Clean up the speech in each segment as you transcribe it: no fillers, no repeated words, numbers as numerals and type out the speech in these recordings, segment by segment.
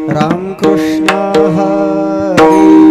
रामकृष्ण हरी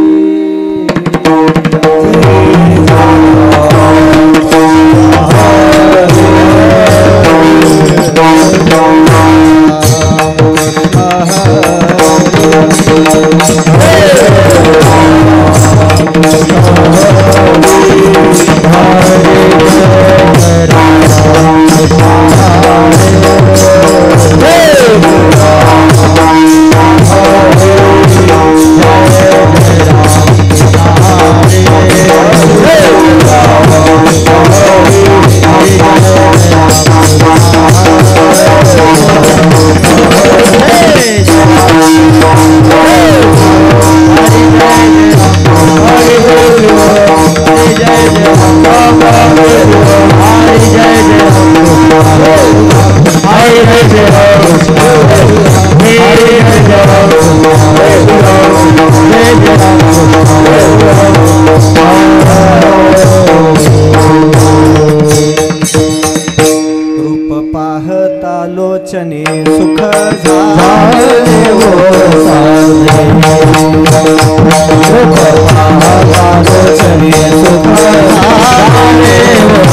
लोचने सुख झाले हो साधे लोचने सुख झाले हो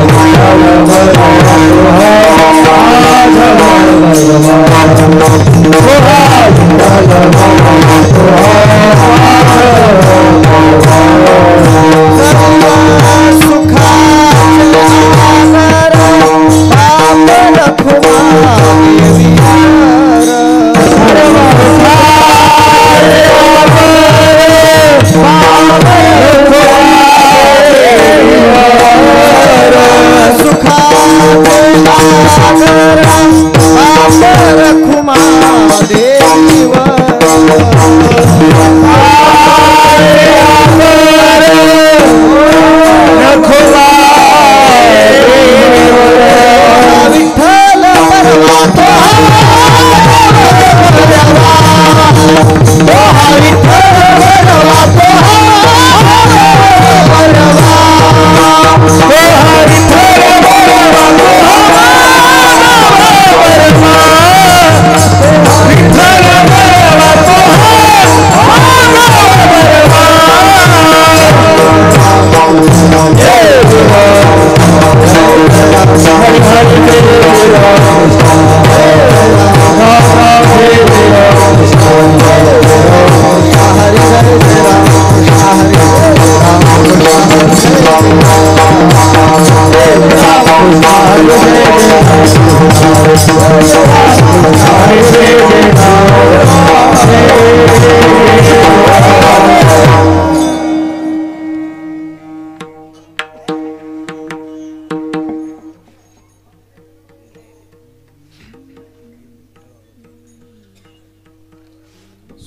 Hare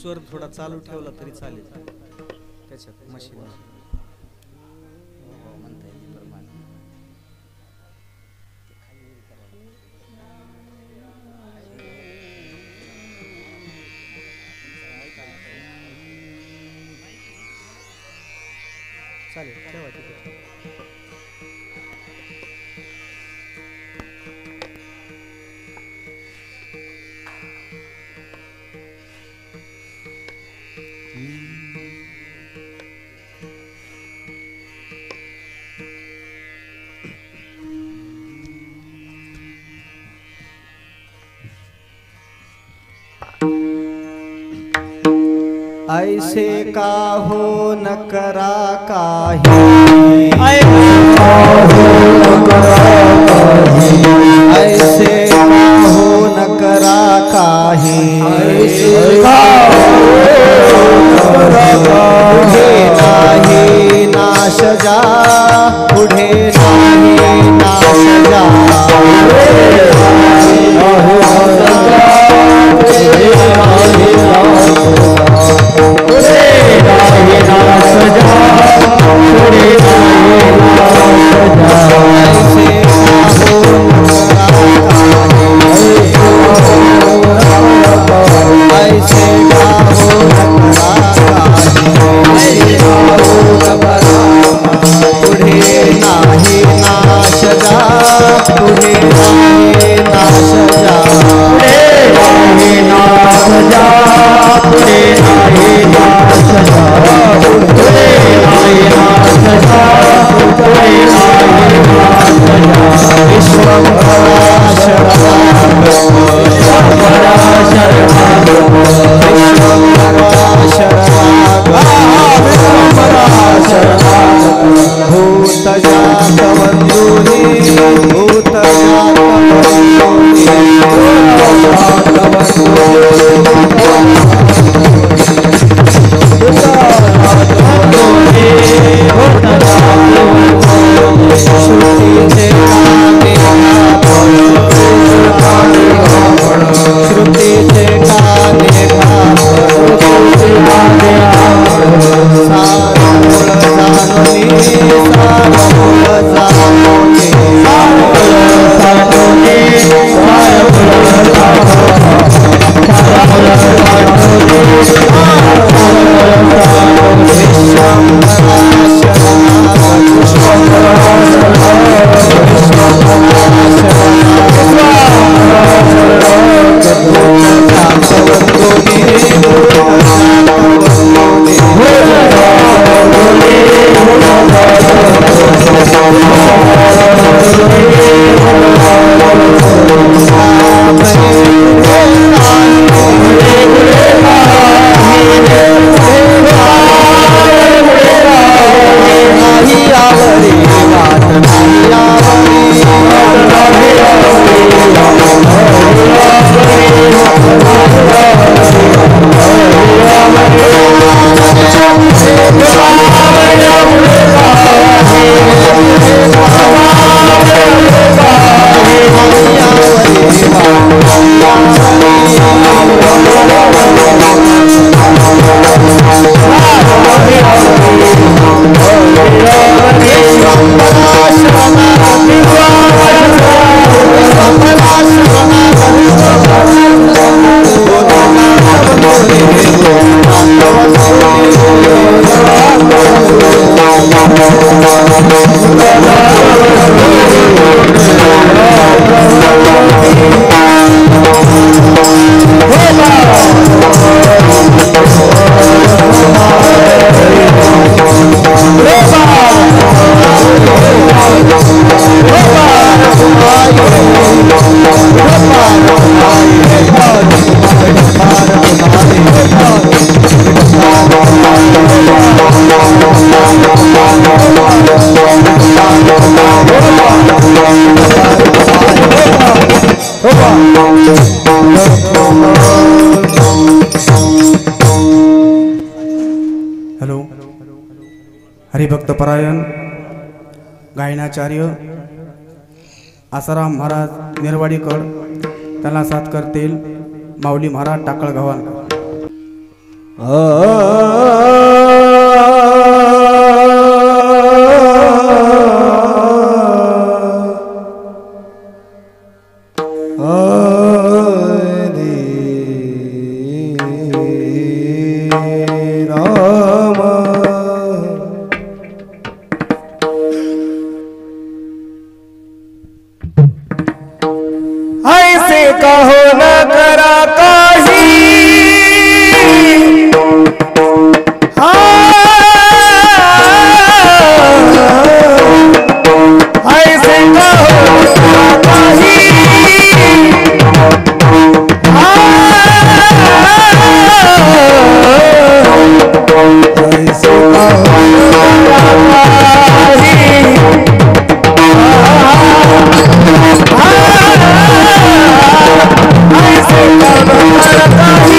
स्वर थोडा चालू ठेवला तरी चालेल त्याच्यात मशीन चालेल ठेवा तिथे. ऐसे का हो न करा काही, ऐसे का हो न करा काही, पुढे नाही नाश जा, पुढे नाही नाश जा, भक्तपरायण गायनाचार्य आसाराम महाराज निर्वाडीकर, त्यांना साथ करतील माऊली महाराज टाकळगावांकर. ऐसे कहो न करा काही, ऐसे कहो न करा काही, ऐसे कहो न करा काही.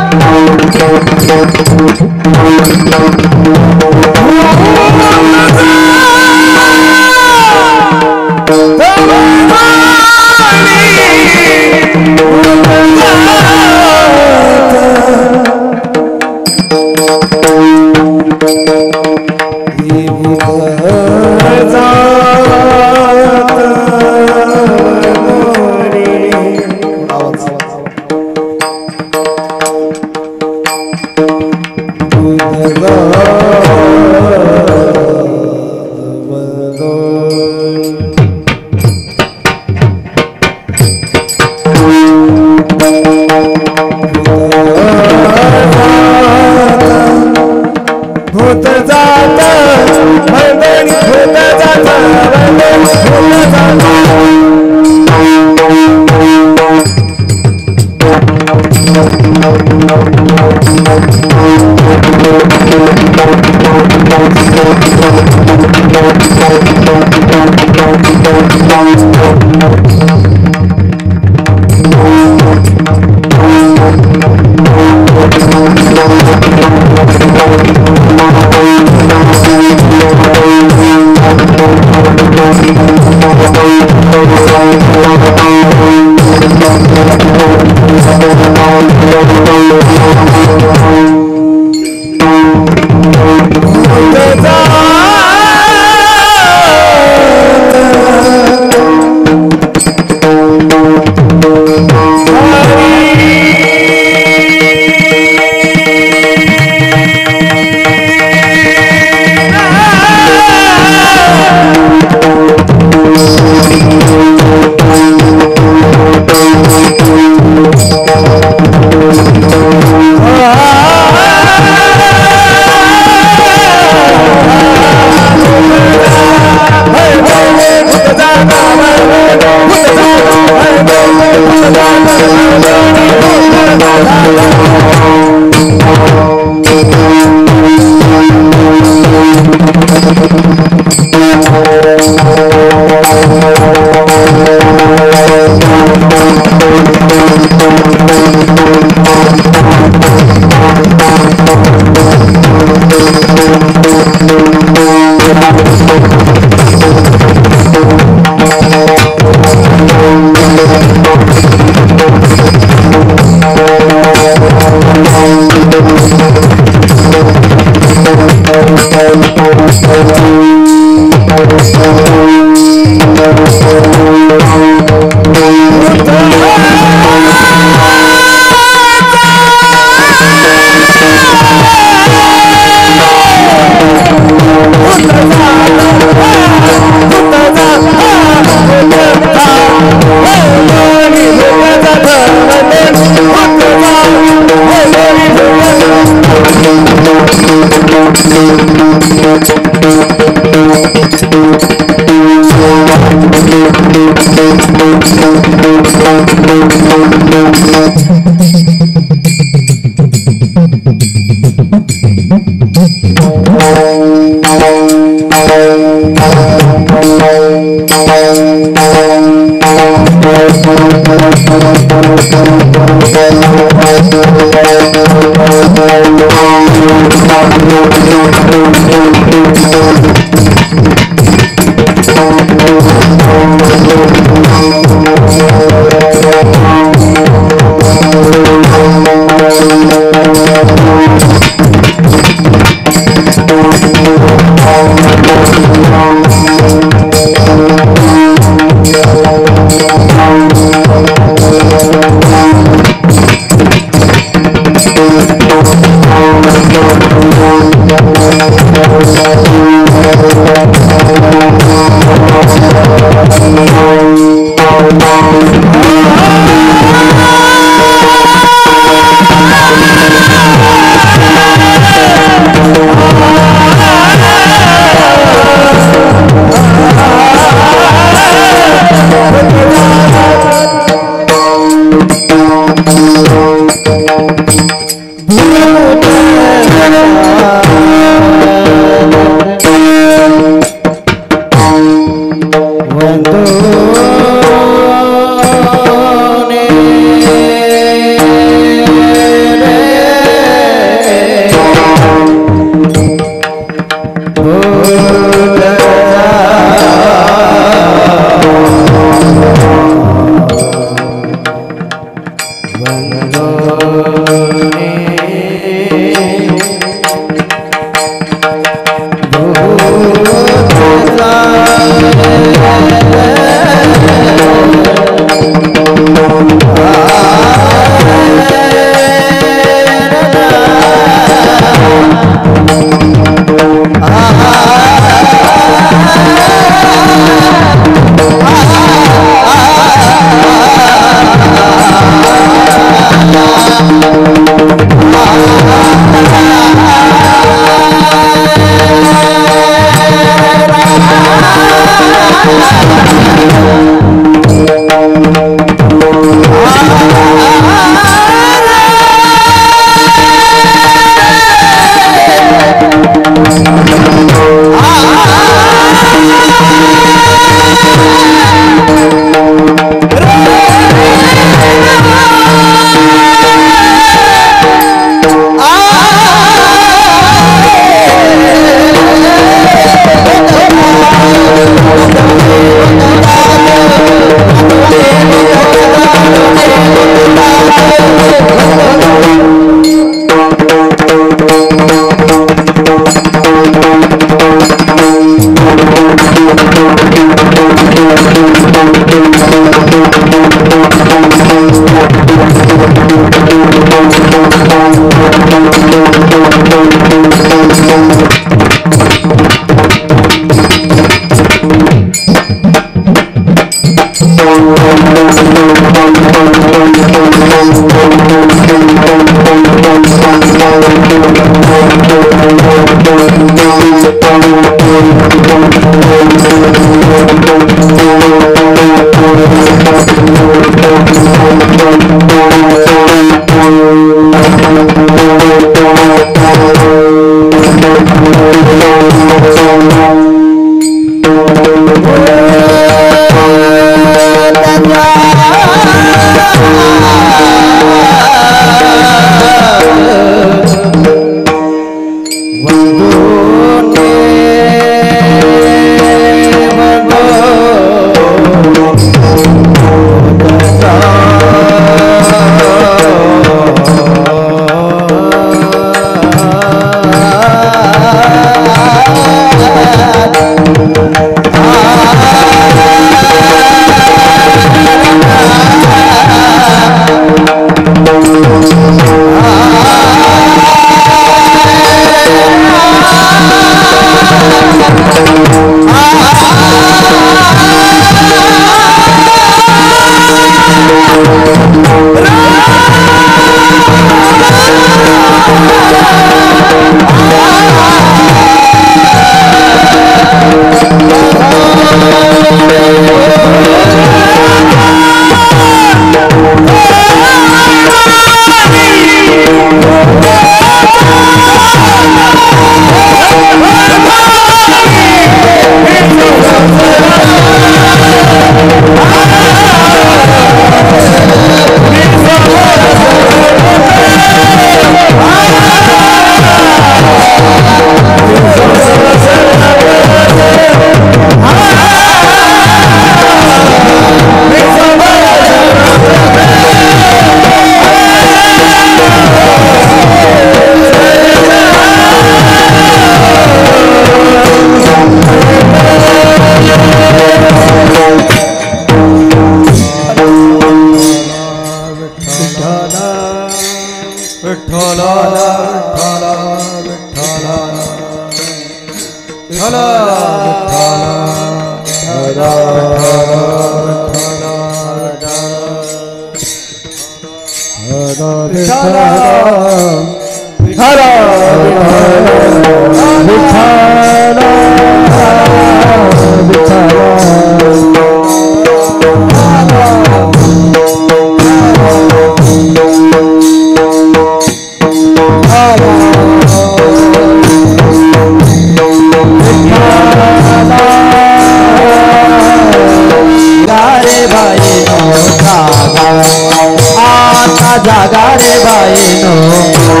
जागा रे बाईनो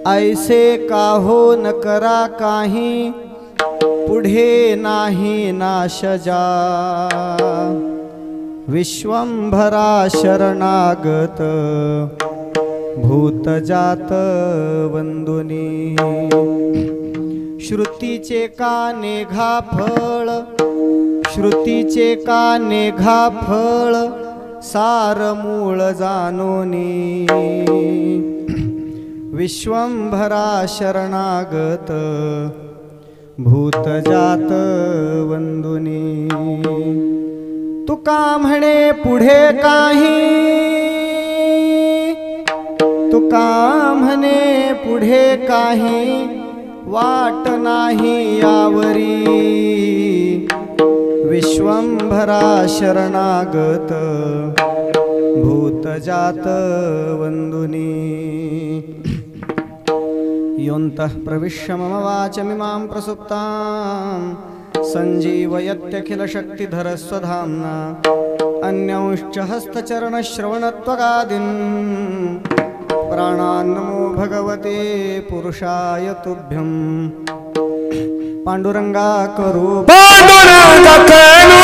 ऐसे काहो न करा काही पुढे नाही नाश जा विश्वंभरा शरणागत भूत जात वंदुनी श्रुतीचे काने घाफळ श्रुतीचे काने घाफळ सार मूळ जानोनी विश्वंभरा शरणागत भूत जात वंदुनी तुका म्हणे पुढे काही तुका म्हणे पुढे काही वाट नाही यावरी विश्वंभरा शरणागत भूतजात वंदुनी योऽन्तः प्रविश्य मम वाचमिमां प्रसुप्तां सञ्जीवयत्यखिलशक्तिधरस्वधाम्ना अन्यांश्च हस्तचरणश्रवणत्वगादीन् प्राणान्नमो भगवते पुरुषाय तुभ्यं पांडुरंगा करू पांडुरंगा करू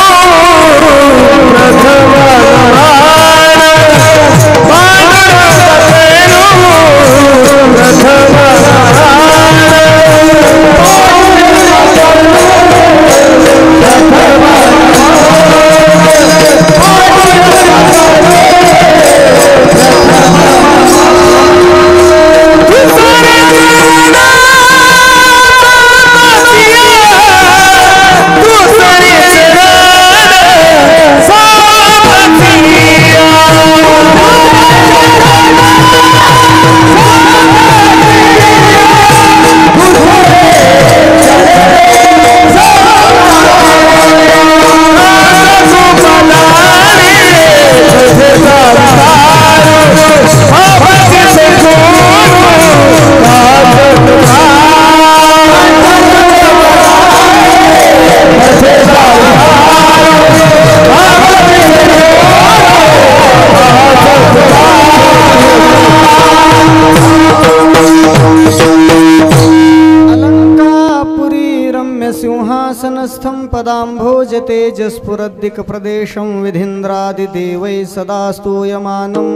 सिंहासनस्थं पदाम्भोजतेजस्फुरद्दिक्प्रदेशं विधीन्द्रादिदेवैः सदा स्तूयमानं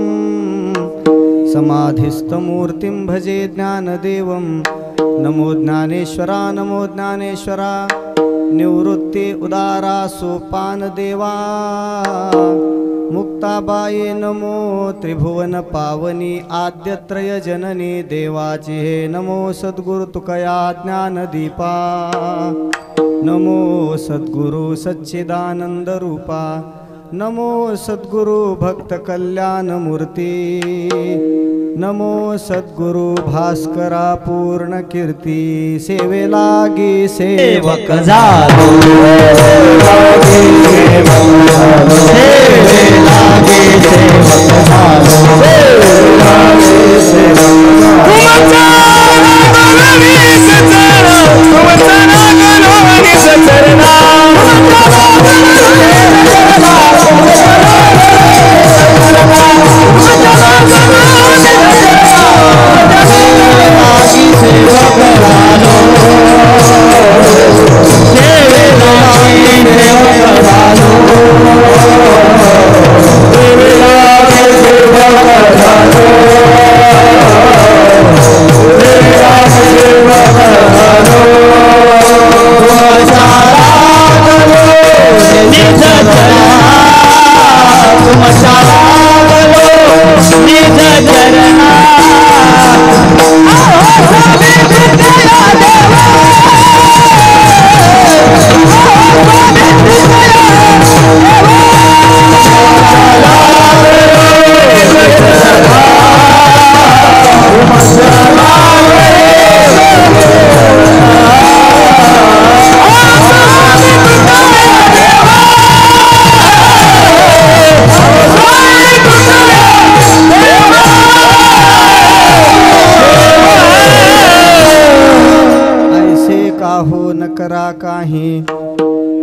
समाधिस्थमूर्तिं भजे ज्ञानदेवं नमो ज्ञानेश्वरा निवृत्ति उदारा सोपानदेवा मुक्ताबाये नमो त्रिभुवन पावनी आद्यत्रय जननी देवाची हे नमो सद्गुरु तुकया ज्ञानदीपा नमो सद्गुरु सच्चिदानंद रूपा नमो सद्गुरु भक्त कल्याण मूर्ती नमो सद्गुरु भास्करा पूर्ण कीर्ती सेवे लागी सेवक झालो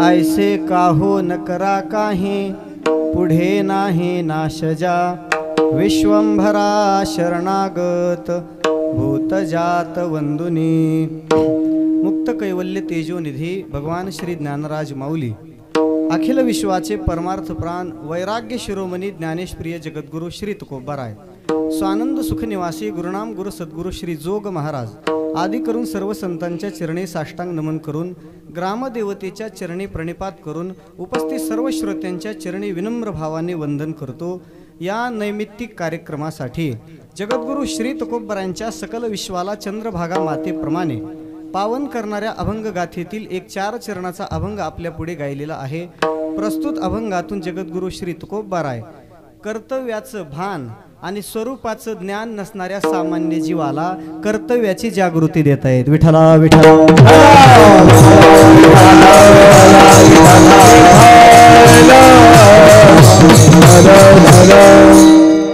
ऐसे काहो न करा काही पुढे नाही नाशजा विश्वंभरा शरणागत भूतजात वंदुनी मुक्त कैवल्य तेजोनिधी भगवान श्री ज्ञानराज माऊली अखिल विश्वाचे परमार्थ प्राण वैराग्य शिरोमणी ज्ञानेशप्रिय जगद्गुरु श्री तुकोबाराय स्वानंद सुख निवासी गुरुनाम गुरु सद्गुरु श्री जोग महाराज आदी करून सर्व संतांच्या चरणी साष्टांग नमन करून ग्रामदेवतेच्या चरणी प्रणिपात करून उपस्थित सर्व श्रोत्यांच्या चरणी विनम्र भावाने वंदन करतो। या नैमित्तिक कार्यक्रमासाठी जगद्गुरु श्री तुकोबारायांच्या सकल विश्वाला चंद्रभागा मातेप्रमाणे पावन करणाऱ्या अभंग गाथेतील एक 4 चरणाचा अभंग आपल्या पुढे गायलेला आहे। प्रस्तुत अभंगातून जगद्गुरु श्री तुकोबाराय कर्तव्याचं भान आणि स्वरूपाचं ज्ञान नसणाऱ्या सामान्य जीवाला कर्तव्याची जागृती देत आहेत. विठ्ठला विठ्ठला.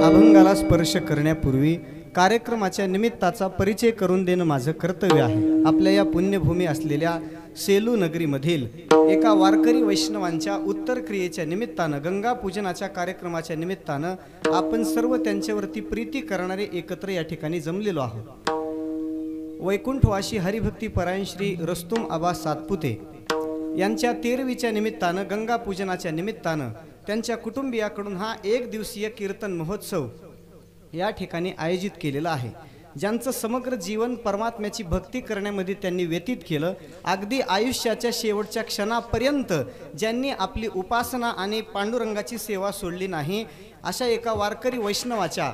अभंगाला स्पर्श करण्यापूर्वी कार्यक्रमाच्या निमित्ताचा परिचय करून देणं माझं कर्तव्य आहे. आपल्या या पुण्यभूमी असलेल्या सेलू नगरीमधील एका वारकरी वैष्णवांच्या उत्तर क्रियेच्या निमित्तानं, गंगा पूजनाच्या कार्यक्रमाच्या निमित्तानं आपण सर्व त्यांच्यावरती प्रीती करणारे एकत्र या ठिकाणी जमलेलो आहोत. वैकुंठवासी हरिभक्ती परायण श्री रस्तुम आबा सातपुते यांच्या 13वीच्या निमित्तानं, गंगा पूजनाच्या निमित्तानं त्यांच्या कुटुंबियाकडून हा 1 दिवसीय कीर्तन महोत्सव या ठिकाणी आयोजित केलेला आहे. ज्यांचं समग्र जीवन परमात्म्याची भक्ती करण्यामध्ये त्यांनी व्यतीत केलं, अगदी आयुष्याच्या शेवटच्या क्षणापर्यंत ज्यांनी आपली उपासना आणि पांडुरंगाची सेवा सोडली नाही, अशा एका वारकरी वैष्णवाच्या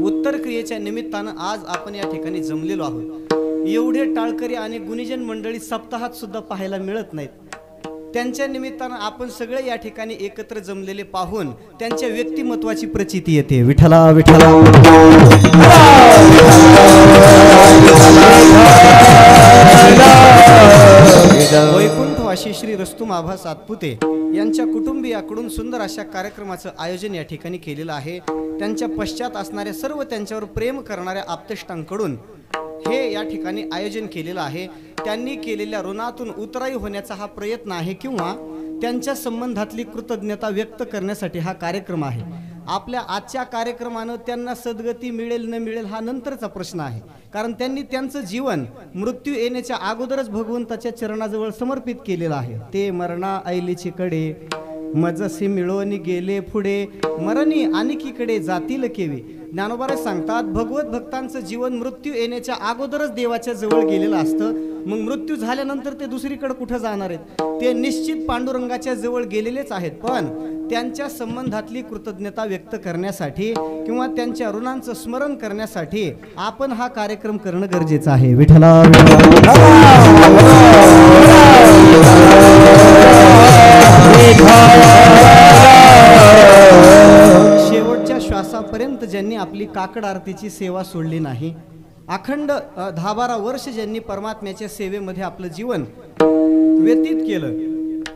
उत्तर क्रियेच्या निमित्तानं आज आपण या ठिकाणी जमलेलो आहोत. एवढे टाळकरी आणि गुणीजन मंडळी सप्ताहात सुद्धा पाहायला मिळत नाहीत. त्यांच्या निमित्तानं आपण सगळे या ठिकाणी एकत्र जमलेले पाहून त्यांच्या व्यक्तिमत्वाची प्रचिती येते. विठ्ठला विठ्ठला. वैकुंठवासी श्री रस्तुम आबा सातपुते यांच्या कुटुंबियाकडून सुंदर अशा कार्यक्रमाचं आयोजन या ठिकाणी केलेलं आहे. त्यांच्या पश्चात असणाऱ्या सर्व त्यांच्यावर प्रेम करणाऱ्या आप्तेष्टांकडून हे या ठिकाणी आयोजन केलेलं आहे. त्यांनी केलेल्या ऋणातून उतराई होण्याचा हा प्रयत्न आहे किंवा त्यांच्या संबंधातली कृतज्ञता व्यक्त करण्यासाठी हा कार्यक्रम आहे. आपल्या आजच्या कार्यक्रमानं त्यांना सद्गती मिळेल न मिळेल हा नंतरचा प्रश्न आहे, कारण त्यांनी त्यांचं जीवन मृत्यू येण्याच्या अगोदरच भगवंताच्या चरणाजवळ समर्पित केलेलं आहे. ते मरणा ऐलीची कडे मजसी मिळवून गेले पुढे, मरणी आणखीकडे जातील केवी. ज्ञानोबाराज सांगतात, भगवत भक्तांचं जीवन मृत्यू येण्याच्या अगोदरच देवाच्या जवळ गेलेलं असतं. मग मृत्यू झाल्यानंतर ते दुसरीकडे कुठं जाणार आहेत? ते निश्चित पांडुरंगाच्या जवळ गेलेलेच आहेत. पण त्यांच्या संबंधातली कृतज्ञता व्यक्त करण्यासाठी किंवा त्यांच्या ऋणांचं स्मरण करण्यासाठी आपण हा कार्यक्रम करणं गरजेचं आहे. विठ्ठला शेवटच्या श्वासापर्यंत ज्यांनी आपली काकड आरतीची सेवा सोडली नाही, अखंड 10-12 वर्ष ज्यांनी परमात्म्याच्या सेवेमध्ये आपलं जीवन व्यतीत केलं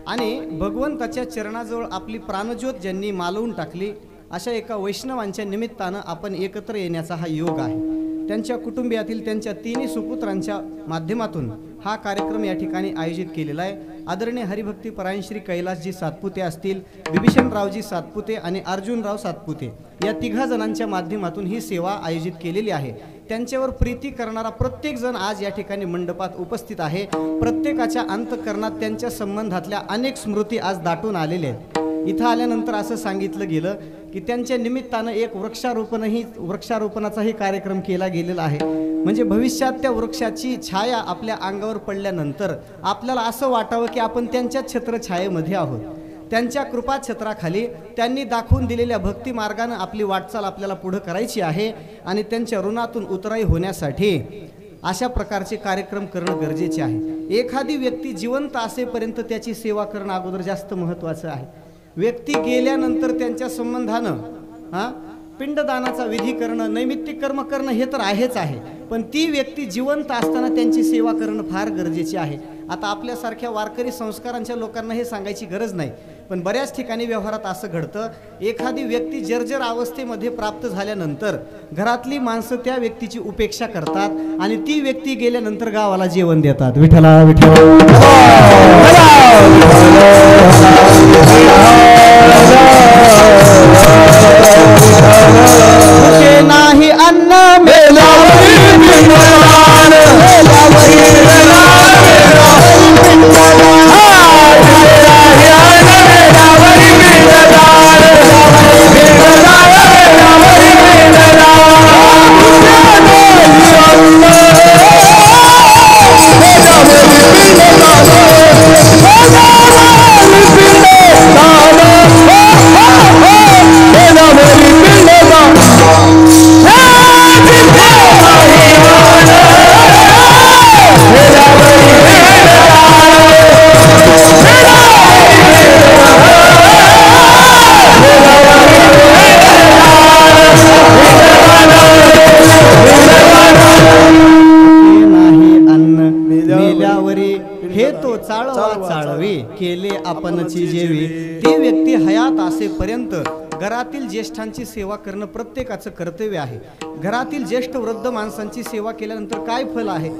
आणि भगवंताच्या चरणाजवळ आपली प्राणज्योत ज्यांनी मालवून टाकली, अशा एका वैष्णवांच्या निमित्तानं आपण एकत्र येण्याचा हा योग आहे. त्यांच्या कुटुंबियातील त्यांच्या 3 सुपुत्रांच्या माध्यमातून हा कार्यक्रम या ठिकाणी आयोजित केलेला आहे. आदरणीय हरिभक्ती परायण श्री कैलासजी सातपुते असतील, बिभीषणरावजी सातपुते आणि अर्जुनराव सातपुते या 3 जणांच्या माध्यमातून ही सेवा आयोजित केलेली आहे. त्यांच्यावर प्रीती करणारा प्रत्येक जण आज या ठिकाणी मंडपात उपस्थित आहे. प्रत्येकाच्या अंतःकरणात त्यांच्या संबंधातल्या अनेक स्मृती आज दाटून आलेल्या आहेत. इथं आल्यानंतर असं सांगितलं गेलं की त्यांच्या निमित्तानं एक वृक्षारोपणाचाही कार्यक्रम केला गेलेला आहे. म्हणजे भविष्यात त्या वृक्षाची छाया आपल्या अंगावर पडल्यानंतर आपल्याला असं वाटावं की आपण त्यांच्या छत्रछायेमध्ये आहोत. त्यांच्या कृपा छत्राखाली त्यांनी दाखवून दिलेल्या भक्ती मार्गाने आपली वाटचाल आपल्याला पुढे करायची आहे आणि त्यांच्या ऋणातून उतराई होण्यासाठी अशा प्रकारचे कार्यक्रम करणं गरजेचे आहे. एखादी व्यक्ती जिवंत असेपर्यंत त्याची सेवा करणं अगोदर जास्त महत्त्वाचं आहे. व्यक्ती गेल्यानंतर त्यांच्या संबंधानं पिंडदानाचा विधी करणं, नैमित्तिक कर्म करणं हे तर आहेच आहे, पण ती व्यक्ती जिवंत असताना त्यांची सेवा करणं फार गरजेचे आहे. आता आपल्यासारख्या वारकरी संस्कारांच्या लोकांना हे सांगायची गरज नाही, पण बऱ्याच ठिकाणी व्यवहारात असं घडतं, एखादी व्यक्ती जर्जर अवस्थेमध्ये प्राप्त झाल्यानंतर घरातली माणसं त्या व्यक्तीची उपेक्षा करतात आणि ती व्यक्ती गेल्यानंतर गावाला जेवण देतात. विठ्ठला विठ्ठला. नाही अन्न हे तो चाळवा चाळवी केले आपणची जेवी. ती व्यक्ती हयात असेपर्यंत घरातील ज्येष्ठांची सेवा करणं प्रत्येकाचं कर्तव्य आहे. घरातील ज्येष्ठ वृद्ध माणसांची सेवा केल्यानंतर काय फल आहे?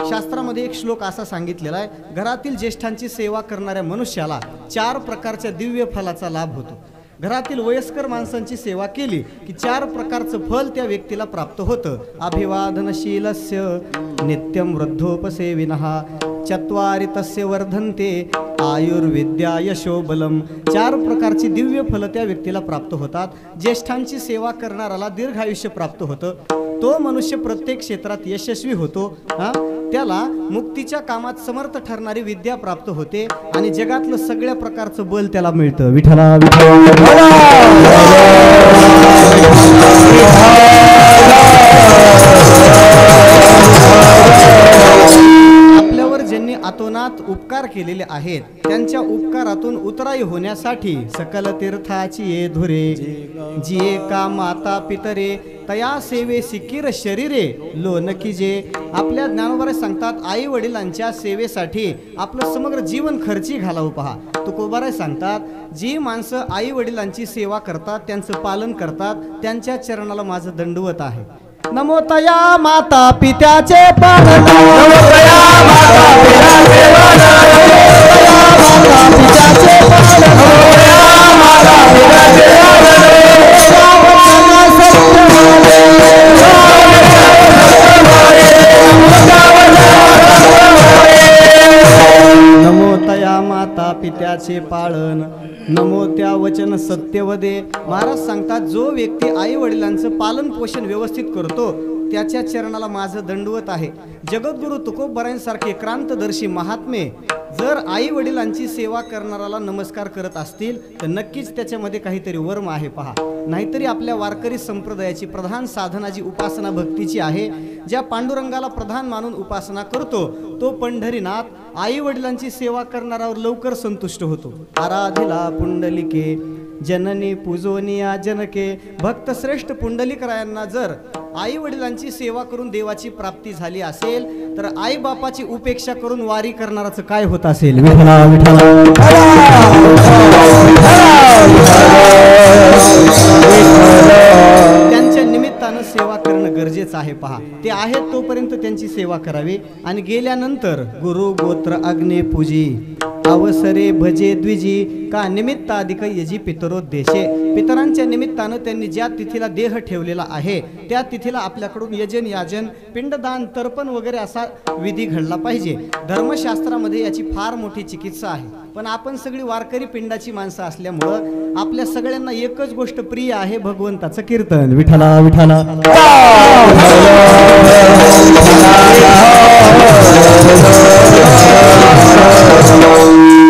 शास्त्रामध्ये एक श्लोक असा सांगितलेला आहे, घरातील ज्येष्ठांची सेवा करणाऱ्या मनुष्याला 4 प्रकारच्या दिव्य फलाचा लाभ होतो. घरातील वयस्कर माणसांची सेवा केली की 4 प्रकारचं फल त्या व्यक्तीला प्राप्त होतं. अभिवादनशीलस्य नित्यं वृद्धोपसेविनः चत्वारि तस्य वर्धन्ते आयुर्विद्या यशोबलम. 4 प्रकारची दिव्य फलं त्या व्यक्तीला प्राप्त होतात. ज्येष्ठांची सेवा करणाऱ्याला दीर्घ आयुष्य प्राप्त होतं. तो मनुष्य प्रत्येक क्षेत्रात यशस्वी होतो. त्याला मुक्तीच्या कामात समर्थ ठरणारी विद्या प्राप्त होते आणि जगातलं सगळ्या प्रकारचं बल त्याला मिळतं. विठ्ठला आपल्यावर ज्यांनी अतोनात उपकार केलेले आहेत त्यांच्या उपकारातून उतराई होण्यासाठी सकल तीर्थाची ये धुरे जिये का माता पितरे तया सेवे सिकीर शरीरे लोन कीजे. आपल्या ज्ञानोबा सांगतात आई वडिलांच्या सेवेसाठी आपलं समग्र जीवन खर्ची घालावं पहा. तुकोबाराय सांगतात जी माणसं आई वडिलांची सेवा करतात त्यांचं पालन करतात त्यांच्या चरणाला माझं दंडवत आहे. नमो तया माता पित्याचे पालन, नमो तया माता पित्याचे पालन, माता पित्याचे पालन, नमो तया माता पित्याचे नमो तया माता पित्याचे पालन, नमो त्या वचन सत्यवदे. महाराज सांगतात जो व्यक्ती आई वडिलांचं पालन पोषण व्यवस्थित करतो त्याच्या चरणाला माझं दंडवत आहे. जगद्गुरु तुकोबरायांसारखे क्रांतदर्शी महात्मे जर आई वडिलांची सेवा करणाऱ्याला नमस्कार करत असतील तर नक्कीच त्याच्यामध्ये काहीतरी वर्म आहे पहा. नाहीतरी आपल्या वारकरी संप्रदायाची प्रधान साधना जी उपासना भक्तीची आहे, ज्या पांडुरंगाला प्रधान मानून उपासना करतो तो पंढरीनाथ आई वडिलांची सेवा करणाऱ्यावर लवकर संतुष्ट होतो. आराधिला पुंडलिके जननी पूजोनिया जनके. भक्त श्रेष्ठ पुंडलिकरायांना जर आई वडिलांची सेवा करून देवाची प्राप्ती झाली असेल तर आई बापाची उपेक्षा करून वारी करणाराचं काय होत असेल? विठ्ठला विठ्ठला त्यांच्या निमित्तानं सेवा करणं गरजेचं आहे पहा. ते आहेत तोपर्यंत त्यांची सेवा करावी आणि गेल्यानंतर गुरु गोत्र अग्ने पूजी अवसरे भजे द्विजी का निमित्ताधिक यजी पितरोद्देशे. पितरांच्या निमित्तानं त्यांनी ज्या तिथीला देह ठेवलेला आहे त्या तिथीला आपल्याकडून यजन याजन पिंडदान तर्पण वगैरे असा विधी घडला पाहिजे. धर्मशास्त्रामध्ये याची फार मोठी चिकित्सा आहे. पण आपण सगळी वारकरी पिंडाची माणसं असल्यामुळं आपल्या सगळ्यांना एकच गोष्ट प्रिय आहे, भगवंताचं कीर्तन. विठ्ठला विठ्ठला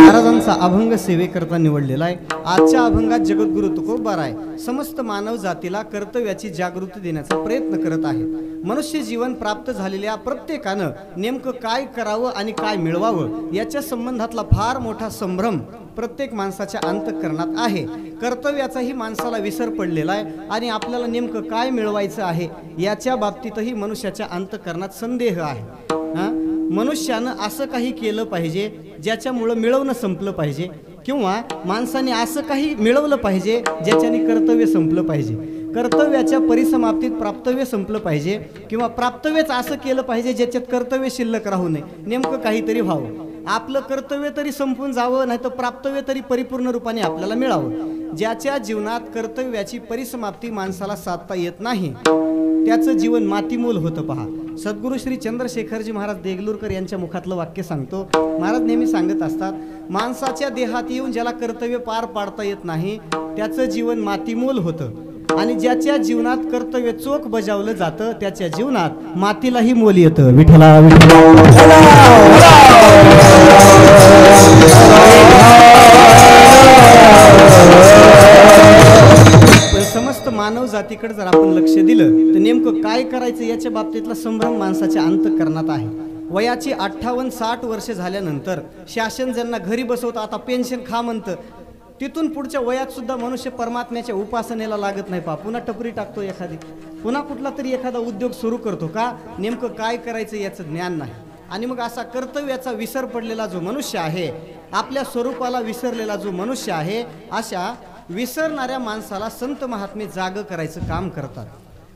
महाराजांचा अभंग सेवेकरता निवडलेला आहे. आजच्या अभंगात जगद्गुरु तुकोबाराय समस्त मानव जातीला कर्तव्याची जागृती देण्याचा प्रयत्न करत आहेत. मनुष्य जीवन प्राप्त झालेल्या प्रत्येकानं नेमकं काय करावं आणि काय मिळवावं याच्या संबंधातला फार मोठा संभ्रम प्रत्येक माणसाच्या अंतःकरणात आहे. कर्तव्याचाही माणसाला विसर पडलेला आहे आणि आपल्याला नेमकं काय मिळवायचं आहे याच्या बाबतीतही मनुष्याच्या अंतःकरणात संदेह आहे. मनुष्यानं असं काही केलं पाहिजे ज्याच्यामुळं मिळवणं संपलं पाहिजे, किंवा माणसाने असं काही मिळवलं पाहिजे ज्याच्याने कर्तव्य संपलं पाहिजे. कर्तव्याच्या परिसमाप्तीत प्राप्तव्य संपलं पाहिजे, किंवा प्राप्तव्यच असं केलं पाहिजे ज्याच्यात कर्तव्य शिल्लक राहू नये. नेमकं काहीतरी व्हावं. आपलं कर्तव्य तरी संपून जावं, नाही तर प्राप्तव्य तरी परिपूर्ण रूपाने आपल्याला मिळावं. ज्याच्या जीवनात कर्तव्याची परिसमाप्ती माणसाला साधता येत नाही त्याचं जीवन मातीमोल होतं पहा. सद्गुरू श्री चंद्रशेखरजी महाराज देगलूरकर यांच्या मुखातलं वाक्य सांगतो. महाराज नेहमी सांगत असतात, माणसाच्या देहात येऊन ज्याला कर्तव्य पार पाडता येत नाही त्याचं जीवन मातीमोल होतं, आणि ज्याच्या जीवनात कर्तव्य चोख बजावलं जातं त्याच्या जीवनात मातीलाही मोल येतं. विठ्ठला समस्त मानव जातीकडे जर आपण लक्ष दिलं तर नेमकं काय करायचं याच्या बाबतीतला संभ्रम माणसाच्या अंतःकरणात आहे. वयाची 58-60 वर्ष झाल्यानंतर शासन ज्यांना घरी बसवतं, आता पेन्शन खा म्हणतं, तिथून पुढच्या वयात सुद्धा मनुष्य परमात्म्याच्या उपासनेला लागत नाही पहा. पुन्हा टपरी टाकतो एखादी, पुन्हा कुठला तरी एखादा उद्योग सुरू करतो का? नेमकं काय करायचं याचं ज्ञान नाही. आणि मग असा कर्तव्याचा विसर पडलेला जो मनुष्य आहे, आपल्या स्वरूपाला विसरलेला जो मनुष्य आहे, अशा विसरणाऱ्या माणसाला संत महात्मे जाग करायचं काम करतात.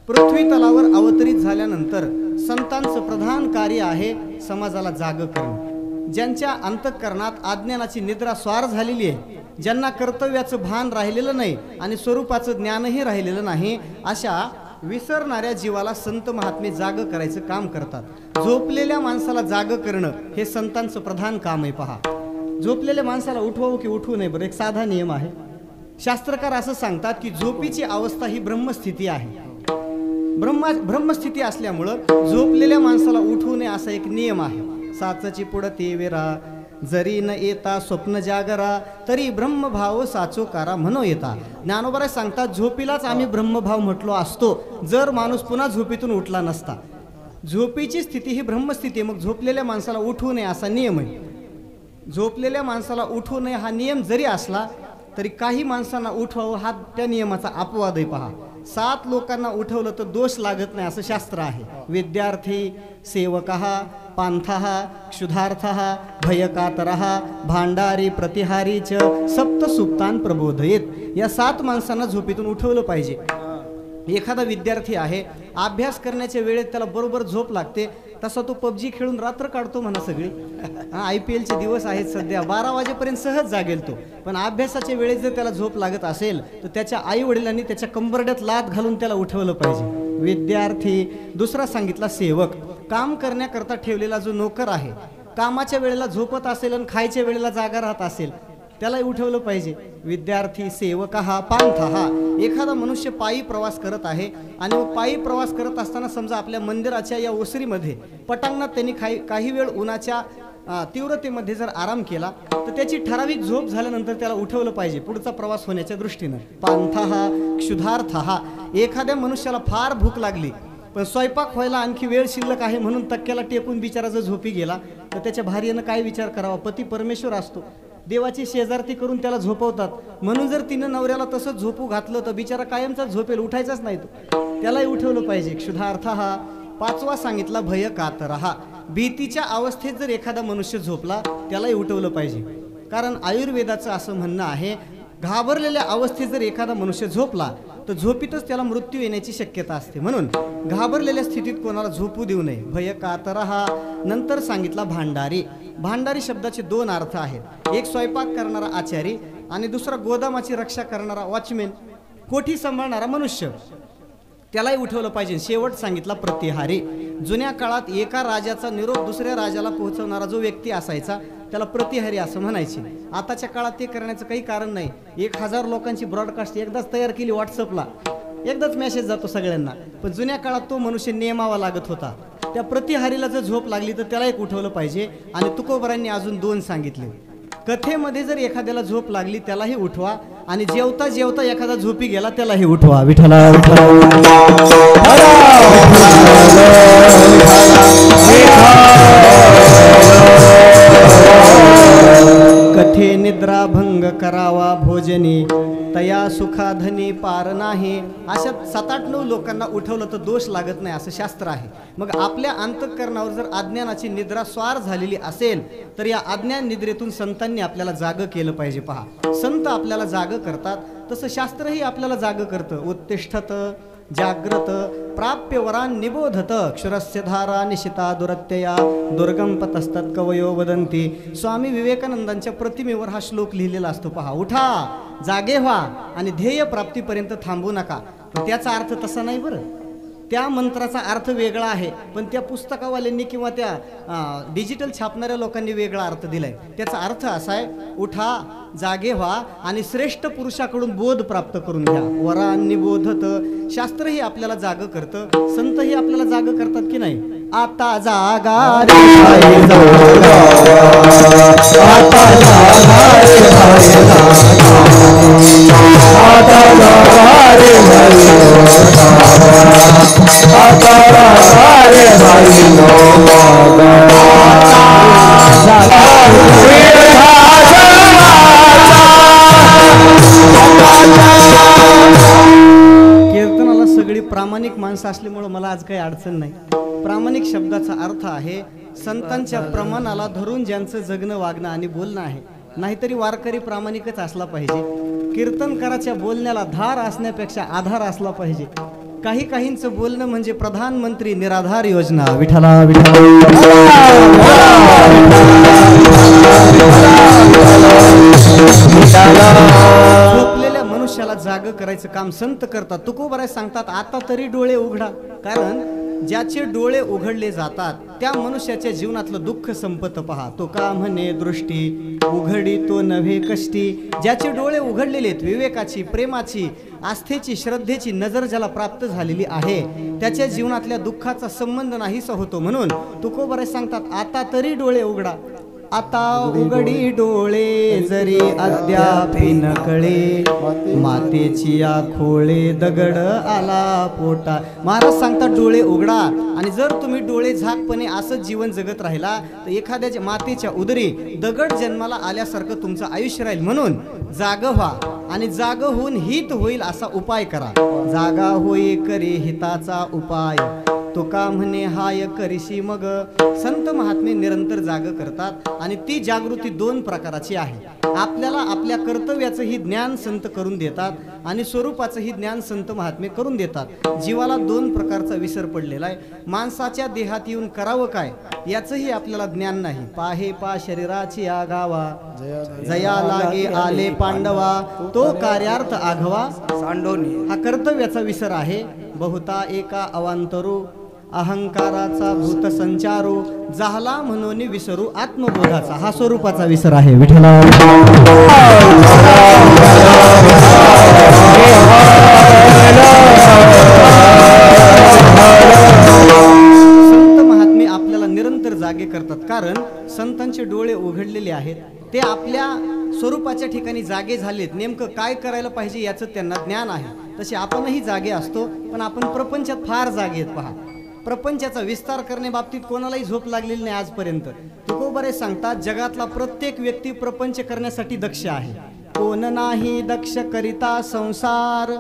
पृथ्वी तलावर अवतरित झाल्यानंतर संतांचं प्रधान कार्य आहे समाजाला जाग करणं. ज्यांच्या अंतःकरणात अज्ञानाची निद्रा स्वार झालेली आहे, ज्यांना कर्तव्याचं भान राहिलेलं नाही आणि स्वरूपाचं ज्ञानही राहिलेलं नाही, अशा विसरणाऱ्या जीवाला संत महात्मे जाग करायचं काम करतात. झोपलेल्या माणसाला जाग करणं हे संतांचं प्रधान काम आहे. पहा, झोपलेल्या माणसाला उठवावं की उठवू नये? बरं, एक साधा नियम आहे. शास्त्रकार असं सांगतात की झोपीची अवस्था ही ब्रह्मस्थिती आहे. ब्रह्मस्थिती असल्यामुळं झोपलेल्या माणसाला उठवू नये असा एक नियम आहे. साचची पुढते वेरा, जरी न येता स्वप्न जागरा, तरी ब्रह्मभाव साचोकारा म्हणो येता. ज्ञानोबा सांगतात, झोपीलाच आम्ही ब्रह्मभाव म्हटलो असतो जर माणूस पुन्हा झोपीतून उठला नसता. झोपीची स्थिती ही ब्रह्मस्थिती आहे. मग झोपलेल्या माणसाला उठवू नये असा नियम आहे. झोपलेल्या माणसाला उठवू नये हा नियम जरी असला तरी काही माणसांना उठवावं हा त्या नियमाचा अपवाद आहे. पहा, 7 लोकांना उठवलं तर दोष लागत नाही असं शास्त्र आहे. विद्यार्थी, सेवकः, पांथः, क्षुधार्थः, भयकातरः, भांडारी, प्रतिहारी च सप्त सुप्तान प्रबोधयेत. या 7 माणसांना झोपेतून उठवलं पाहिजे. एखादा विद्यार्थी आहे, अभ्यास करण्याच्या वेळेत त्याला बरोबर झोप लागते, तसा तो पबजी खेळून रात्र काढतो म्हणा सगळी. IPLचे दिवस आहेत सध्या, 12 वाजेपर्यंत सहज जागेल तो. पण अभ्यासाच्या वेळेत जर त्याला झोप लागत असेल तर त्याच्या आई वडिलांनी त्याच्या कंबरड्यात लाथ घालून त्याला उठवलं पाहिजे. विद्यार्थी. दुसरा सांगितला सेवक. काम करण्याकरता ठेवलेला जो नोकर आहे, कामाच्या वेळेला झोपत असेल आणि खायच्या वेळेला जागा राहत असेल, त्यालाही उठवलं पाहिजे. विद्यार्थी, सेवक हा, पांथ हा. एखादा मनुष्य पायी प्रवास करत आहे आणि पायी प्रवास करत असताना समजा आपल्या मंदिराच्या या ओसरीमध्ये पटांगणात त्यांनी काही वेळ उन्हाच्या तीव्रतेमध्ये जर आराम केला तर त्याची ठराविक झोप झाल्यानंतर त्याला उठवलं पाहिजे पुढचा प्रवास होण्याच्या दृष्टीनं. पांथ हा, क्षुधार्थ हा. एखाद्या मनुष्याला फार भूक लागली पण स्वयंपाक व्हायला आणखी वेळ शिल्लक आहे म्हणून तक्क्याला टेकून बिचारा जर झोपी गेला तर त्याच्या भार्येनं काय विचार करावा? पती परमेश्वर असतो, देवाची शेजारती करून त्याला झोपवतात. म्हणून जर तिनं नवऱ्याला तसं झोपू घातलं तर बिचारा कायमचा झोपेल, उठायचाच नाही तो. त्यालाही उठवलं पाहिजे. क्षुधार्थ हा. 5वा सांगितला भय कातर हा. भीतीच्या अवस्थेत जर एखादा मनुष्य झोपला त्यालाही उठवलं पाहिजे. कारण आयुर्वेदाचं असं म्हणणं आहे, घाबरलेल्या अवस्थेत जर एखादा मनुष्य झोपला तर झोपीतच त्याला मृत्यू येण्याची शक्यता असते. म्हणून घाबरलेल्या स्थितीत कोणाला झोपू देऊ नये. भय कातर हा. नंतर सांगितला भांडारी. भांडारी शब्दाचे 2 अर्थ आहेत. एक स्वयंपाक करणारा आचारी आणि दुसरा गोदामाची रक्षा करणारा वॉचमॅन, कोठी सांभाळणारा मनुष्य, त्यालाही उठवलं पाहिजे. शेवट सांगितला प्रतिहारी. जुन्या काळात एका राजाचा निरोप दुसऱ्या राजाला पोहोचवणारा जो व्यक्ती असायचा त्याला प्रतिहारी असं म्हणायचे. आताच्या काळात ते करण्याचं काही कारण नाही. 1000 लोकांची ब्रॉडकास्ट एकदाच तयार केली व्हॉट्सअपला, एकदाच मेसेज जातो सगळ्यांना. पण जुन्या काळात तो मनुष्य नेमावा लागत होता. त्या प्रतिहारीला जर झोप लागली तर त्याला एक उठवलं पाहिजे. आणि तुकोबरांनी अजून 2 सांगितले. कथेमध्ये जर एखाद्याला झोप लागली त्यालाही उठवा आणि जेवता जेवता एखादा झोपी गेला त्यालाही उठवा. विठ्ठला कथे निद्रा भंग करावा भोजनी, तया सुखाधनी पार नाही. अशा 7-8-9 लोकांना उठवलं तर दोष लागत नाही असं शास्त्र आहे. मग आपल्या अंतःकरणावर जर अज्ञानाची निद्रा स्वार झालेली असेल तर या अज्ञान निद्रेतून संतांनी आपल्याला जाग केलं पाहिजे. पहा, संत आपल्याला जाग करतात तसं शास्त्रही आपल्याला जाग करतं. उत्तिष्ठत जाग्रत प्राप्य वरान निबोधत, क्षुरस्य धारा निशिता दुरत्यया, दुर्गम पतस्तत् कवयो वदंती. स्वामी विवेकानंदांच्या प्रतिमेवर हा श्लोक लिहिलेला असतो. पहा, उठा, जागे व्हा आणि ध्येय प्राप्तीपर्यंत थांबू नका. पण त्याचा अर्थ तसा नाही बरं. त्या मंत्राचा अर्थ वेगळा आहे, पण त्या पुस्तकावाल्यांनी किंवा त्या डिजिटल छापणाऱ्या लोकांनी वेगळा अर्थ दिलाय. त्याचा अर्थ असा आहे, उठा, जागे व्हा आणि श्रेष्ठ पुरुषाकडून बोध प्राप्त करून घ्या. वरांनी बोधत. शास्त्रही आपल्याला जाग करतं, संतही आपल्याला जाग करतात की नाही. आता जागा रे आता जागा कीर्तनाला सगळी प्रामाणिक माणसं असल्यामुळं मला आज काही अडचण नाही. प्रामाणिक शब्दाचा अर्थ आहे संतांच्या प्रमाणाला धरून ज्यांचं जगणं वागणं आणि बोलणं आहे, नाहीतरी वारकरी प्रामाणिकच असला पाहिजे. कीर्तनकाराच्या बोलण्याला धार असण्यापेक्षा आधार असला पाहिजे. काहींचं बोलणं म्हणजे प्रधानमंत्री निराधार योजना. विठ्ठला विठ्ठला झोपलेल्या मनुष्याला जाग करायचं काम संत करतात. तुकोबाराय सांगतात, आता तरी डोळे उघडा. कारण ज्याचे डोळे उघडले जातात त्या मनुष्याच्या जीवनातलं दुःख संपत पहा. तो का म्हणे दृष्टी उघडी तो नव्हे कष्टी. ज्याचे डोळे उघडलेले आहेत, विवेकाची, प्रेमाची, आस्थेची, श्रद्धेची नजर ज्याला प्राप्त झालेली आहे, त्याच्या जीवनातल्या दुःखाचा संबंध नाहीसा होतो. म्हणून तुकोबाराय सांगतात, आता तरी डोळे उघडा. आता उघडी डोळे जरी अद्याप न कळे, मातेची या खोळे दगड आला पोटा. महाराज सांगतात डोळे उघडा. आणि जर तुम्ही डोळे झाकपणे असंच जीवन जगत राहिला तर एखाद्या मातेच्या उदरी दगड जन्माला आल्यासारखं तुमचं आयुष्य राहील. म्हणून जाग व्हा आणि जाग होऊन हित होईल असा उपाय करा. जागा होई करी हिताचा उपाय, तो का म्हणे हाय करीशी मग. संत महात्मे निरंतर जाग करतात आणि ती जागृती दोन प्रकाराची आहे. आपल्याला आपल्या कर्तव्याचं ही ज्ञान संत करून देतात आणि स्वरूपाचं ही ज्ञान संत महात्मे करून देतात. जीवाला दोन प्रकारचा विसर पडलेला आहे. माणसाच्या देहात येऊन करावं काय याचंही आपल्याला ज्ञान नाही. पाहे पा शरीराची आगावा, जया लागे आले पांडवा, तो कार्यार्थ आघवा सांडोनी. हा कर्तव्याचा विसर आहे. बहुता एका अवांतरू, अहंकाराचा भूत संचारू, झाला म्हणून विसरू आत्मबोधाचा. हा स्वरूपाचा विसर आहे. विठ्ठला संत महात्मे आपल्याला निरंतर जागे करतात. कारण संतांचे डोळे उघडलेले आहेत. ते आपल्या स्वरूपाच्या ठिकाणी जागे झालेत. नेमकं काय करायला पाहिजे याचं त्यांना ज्ञान आहे. तसे आपणही जागे असतो, पण आपण प्रपंचात फार जागे आहेत. पहा, प्रपंचाचा विस्तार करण्याबाबतीत कोणालाही झोप लागलेली नाही आजपर्यंत. तुकोबारे सांगतात, जगातला प्रत्येक व्यक्ती प्रपंच करण्यासाठी दक्ष आहे. कोण नाही दक्ष करिता संसार,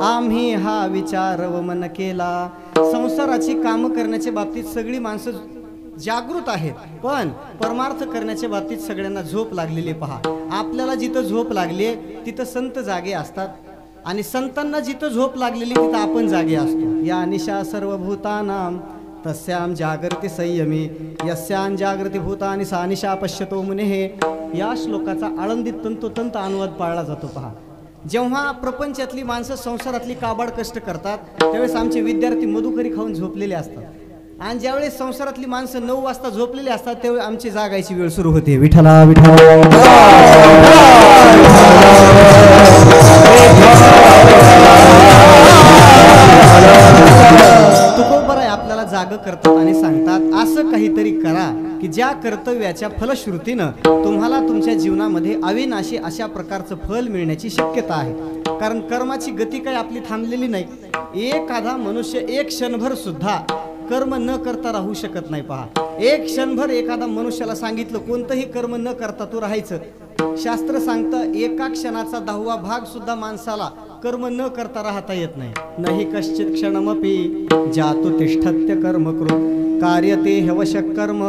आम्ही हा विचार व मन केला. संसाराची कामं करण्याच्या बाबतीत सगळी माणसं जागृत आहेत, पण परमार्थ करण्याच्या बाबतीत सगळ्यांना झोप लागलेली. पहा, आपल्याला जिथं झोप लागली तिथं संत जागे असतात आणि संतांना जिथं झोप लागलेली तिथं आपण जागे असतो. या निशा सर्वभूतानां तस्यां जागृती संयमी, यस्यां जागृती भूतानि सा निशा पश्यतो मुनेः. या श्लोकाचा आळंदीत तंतोतंत अनुवाद पाळला जातो. पहा, जेव्हा प्रपंचातली माणसं संसारातली काबाड कष्ट करतात त्यावेळेस आमचे विद्यार्थी मधुकरी खाऊन झोपलेले असतात. आणि ज्यावेळेस संसारातली माणसं 9 वाजता झोपलेली असतात त्यावेळी आमची जागायची वेळ सुरू होते. विठ्ठला विठ्ठला तुकोबाराय आपल्याला जाग करतात आणि सांगतात, असं काहीतरी करा की ज्या कर्तव्याच्या फलश्रुतीनं तुम्हाला तुमच्या जीवनामध्ये अविनाशी अशा प्रकारचं फल मिळण्याची शक्यता आहे. कारण कर्माची गती काही आपली थांबलेली नाही. एखादा मनुष्य एक क्षणभर सुद्धा कर्म न करता राहू शकत नाही. पहा, एक क्षणभर एखादा मनुष्याला सांगितलं कोणतंही कर्म न करता तू राहायचं, शास्त्र सांगतं एका क्षणाचा 10वा भाग सुद्धा माणसाला कर्म न करता राहता येत नाही. नाही कश्चित क्षणमपि जातो तिष्ठत्य कर्म कृत कार्यते हवशक कर्म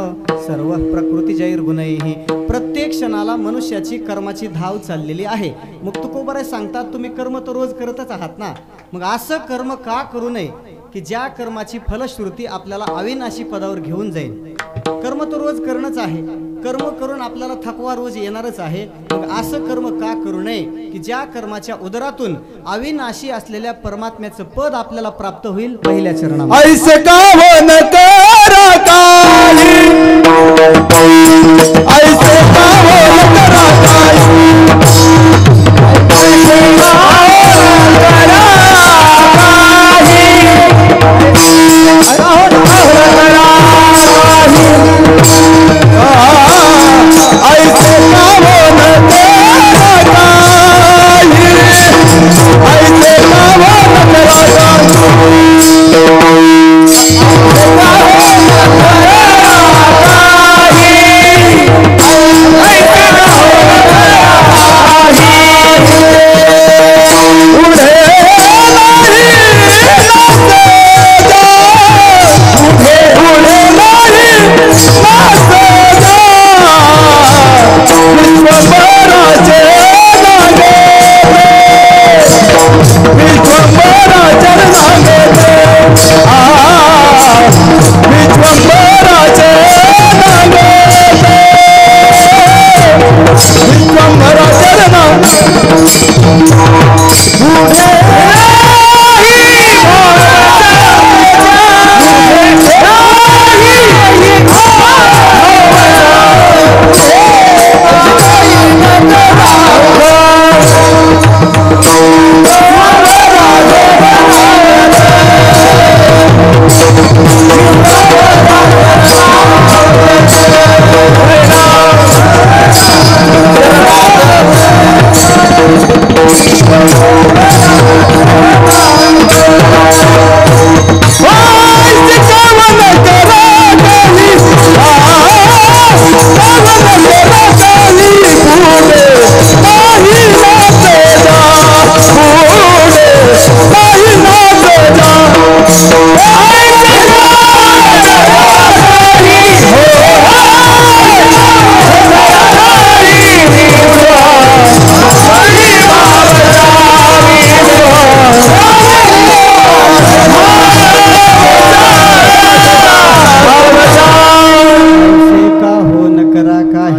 सर्व प्रकृती जैर्गुणैः. प्रत्येक क्षणाला मनुष्याची कर्माची धाव चाललेली आहे. मग तुकोबाराय सांगतात, तुम्ही कर्म तर रोज करतच आहात ना, मग असं कर्म का करू नये की ज्या कर्माची फलश्रुती आपल्याला अविनाशी पदावर घेऊन जाईल. कर्म तर रोज करणंच आहे, कर्म करून आपल्याला थकवा रोज येणारच आहे. मग असं कर्म का करू नये की ज्या कर्माच्या उदरातून अविनाशी असलेल्या परमात्म्याचं पद आपल्याला प्राप्त होईल. पहिल्या चरणामध्ये ऐसे काहो न करा काही, ऐसे काहो न करा काही, ऐसे काहो न करा काही, काहो न करा काही, ऐसे काहो न करा काही, ऐसे काहो न करा काही.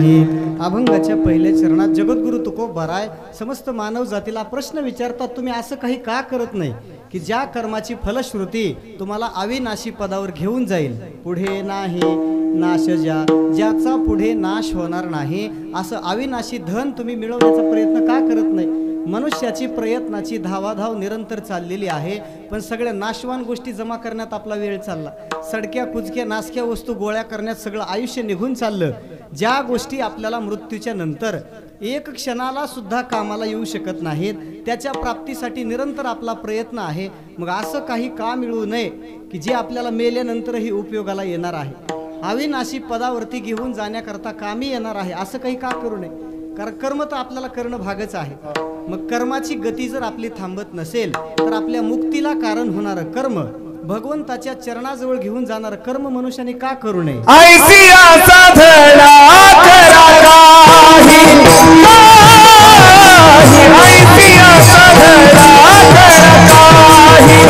नाही। अभंगाच्या पहिल्या चरणात जगद्गुरु तुकोबाराय समस्त मानव जातीला प्रश्न विचारतात, तुम्ही असं काही का करत नाही की ज्या कर्माची फलश्रुती तुम्हाला अविनाशी पदावर घेऊन जाईल, पुढे नाही नाश ज्याचा पुढे नाश होणार नाही, असं अविनाशी धन तुम्ही मिळवण्याचा प्रयत्न का करत नाही? मनुष्याची प्रयत्नाची धावाधाव निरंतर चाललेली आहे, पण सगळ्या नाशवान गोष्टी जमा करण्यात आपला वेळ चालला, सडक्या कुचक्या नासक्या वस्तू गोळ्या करण्यात सगळं आयुष्य निघून चाललं। ज्या गोष्टी आपल्याला मृत्यूच्या नंतर एक क्षणाला सुद्धा कामाला येऊ शकत नाहीत, त्याच्या प्राप्तीसाठी निरंतर आपला प्रयत्न आहे। मग असं काही का मिळू नये की जे आपल्याला मेल्यानंतरही उपयोगाला येणार आहे, अविनाशी पदावरती घेऊन जाण्याकरता कामी येणार आहे, असं काही का करू नये? कारण कर्म तर आपल्याला करणं भागच आहे। मग कर्माची गती जर आपली थांबत नसेल तर आपल्या मुक्तीला कारण होणारं कर्म, भगवंताच्या चरणाजवळ घेऊन जाणारं कर्म मनुष्याने का करू नये? ऐसिया साधना करा काही, ऐसिया साधना करा काही,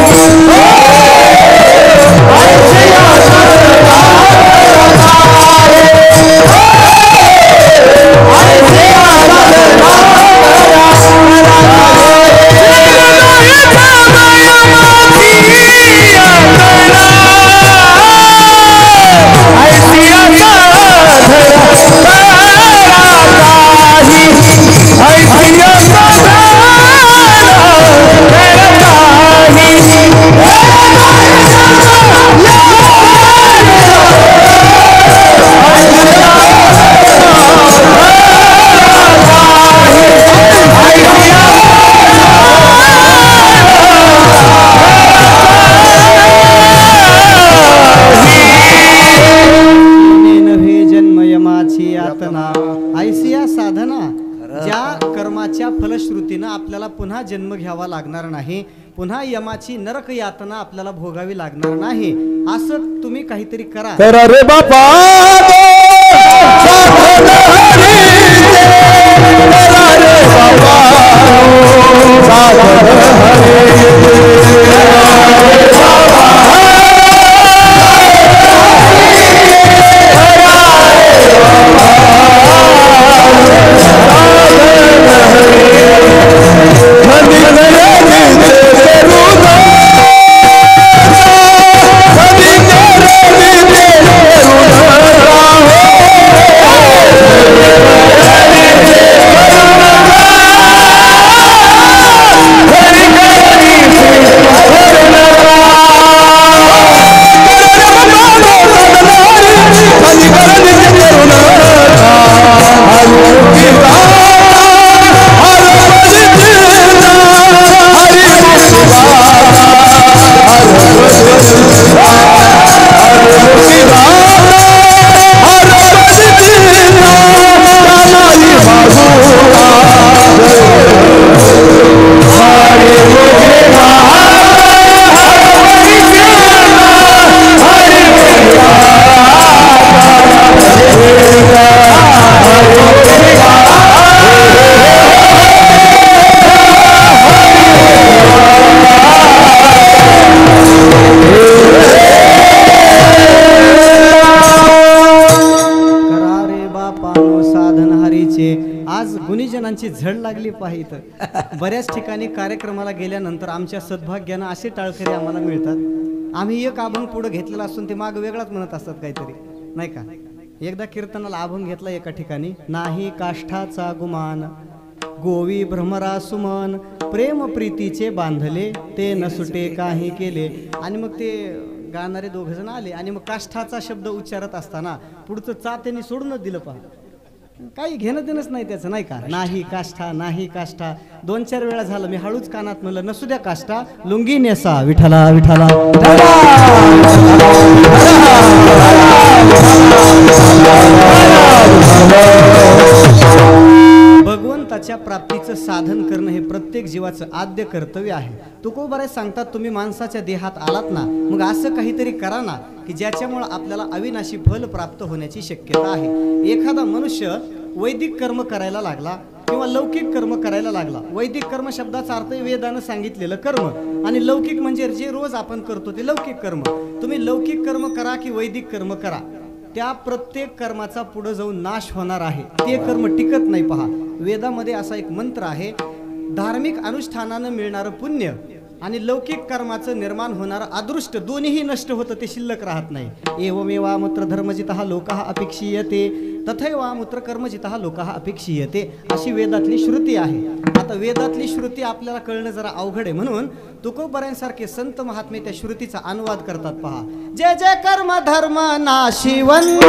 ऐसिया साधना ऐसिया साधना, ज्या कर्माच्या फलश्रुतीनं आपल्याला पुन्हा जन्म घ्यावा लागणार नाही, पुन्हा यमाची नरक यातना आपल्याला भोगावी लागणार नाही, असं तुम्ही काहीतरी करा। करा रे बापा, आज गुणीजनांची झड लागली पाहिजे। बऱ्याच ठिकाणी कार्यक्रमाला गेल्यानंतर आमच्या सद्भाग्यानं असे टाळकरी आम्हाला मिळतात, आम्ही एक अभंग पुढे घेतलेला असून ते माग वेगळाच म्हणत असतात काहीतरी, नाही का? एकदा कीर्तनाला अभंग घेतला एका ठिकाणी, नाही काष्ठाचा गुमान गोवी भ्रमरा सुमन, प्रेम प्रीतीचे बांधले ते न सुटे काही केले, आणि मग ते गाणारे दोघ जण आले आणि मग काष्ठाचा शब्द उच्चारत असताना पुढचं चा त्यांनी सोडूनच दिलं, पहा काही घेणं देणंच नाही त्याचं, नाही का? नाही काष्ठा नाही काष्ठा 2-4 वेळा झालं, मी हळूच कानात म्हणलं नसू द्या काष्ठा, लुंगी नेसा विठ्ठला विठ्ठला। भगवंताच्या प्राप्तीचं साधन करणं हे प्रत्येक जीवाचं आद्य कर्तव्य आहे। तुकोबाराय सांगतात, तुम्ही माणसाच्या देहात आलात ना, मग असं काहीतरी करा ना की ज्याच्यामुळे आपल्याला अविनाशी फल प्राप्त होण्याची शक्यता आहे। एखादा मनुष्य वैदिक कर्म करायला लागला किंवा लौकिक कर्म करायला लागला, वैदिक कर्म शब्दाचा अर्थ वेदानं सांगितलेलं कर्म, आणि लौकिक म्हणजे जे रोज आपण करतो ते लौकिक कर्म। तुम्ही लौकिक कर्म करा की वैदिक कर्म करा, त्या प्रत्येक कर्माचा पुढे जाऊन नाश होणार आहे, ते कर्म टिकत नाही. पहा, वेदामध्ये असा एक मंत्र आहे, धार्मिक अनुष्ठानानं मिळणारं पुण्य आणि लौकिक कर्माचं निर्माण होणारं अदृष्ट दोन्हीही नष्ट होतं, ते शिल्लक राहत नाही. एवमेवामुत्र धर्मजितः लोकः अपेक्षीयते तथैवामुत्र कर्मजितः लोकः अपेक्षीयते, अशी वेदातली श्रुती आहे. आता वेदातली श्रुती आपल्याला कळणं जरा अवघड आहे, म्हणून तुकोबरायांसारखे संत महात्मे त्या श्रुतीचा अनुवाद करतात. पहा, जय जय कर्म धर्म नाशिवंत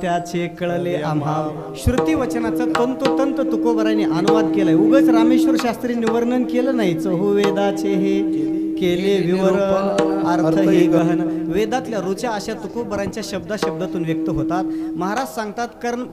त्याचे कळले आम्हा. श्रुती वचनाचा तंतोतंत तुकोबरायांनी अनुवाद केलाय. उगाच रामेश्वर शास्त्रींनी वर्णन केलं नाही. चहुवेदाचे हे केले विवरण, अर्थ हे गहन. वेदातल्या रुचा अशा तुकोबरांच्या शब्दातून व्यक्त होतात. महाराज सांगतात,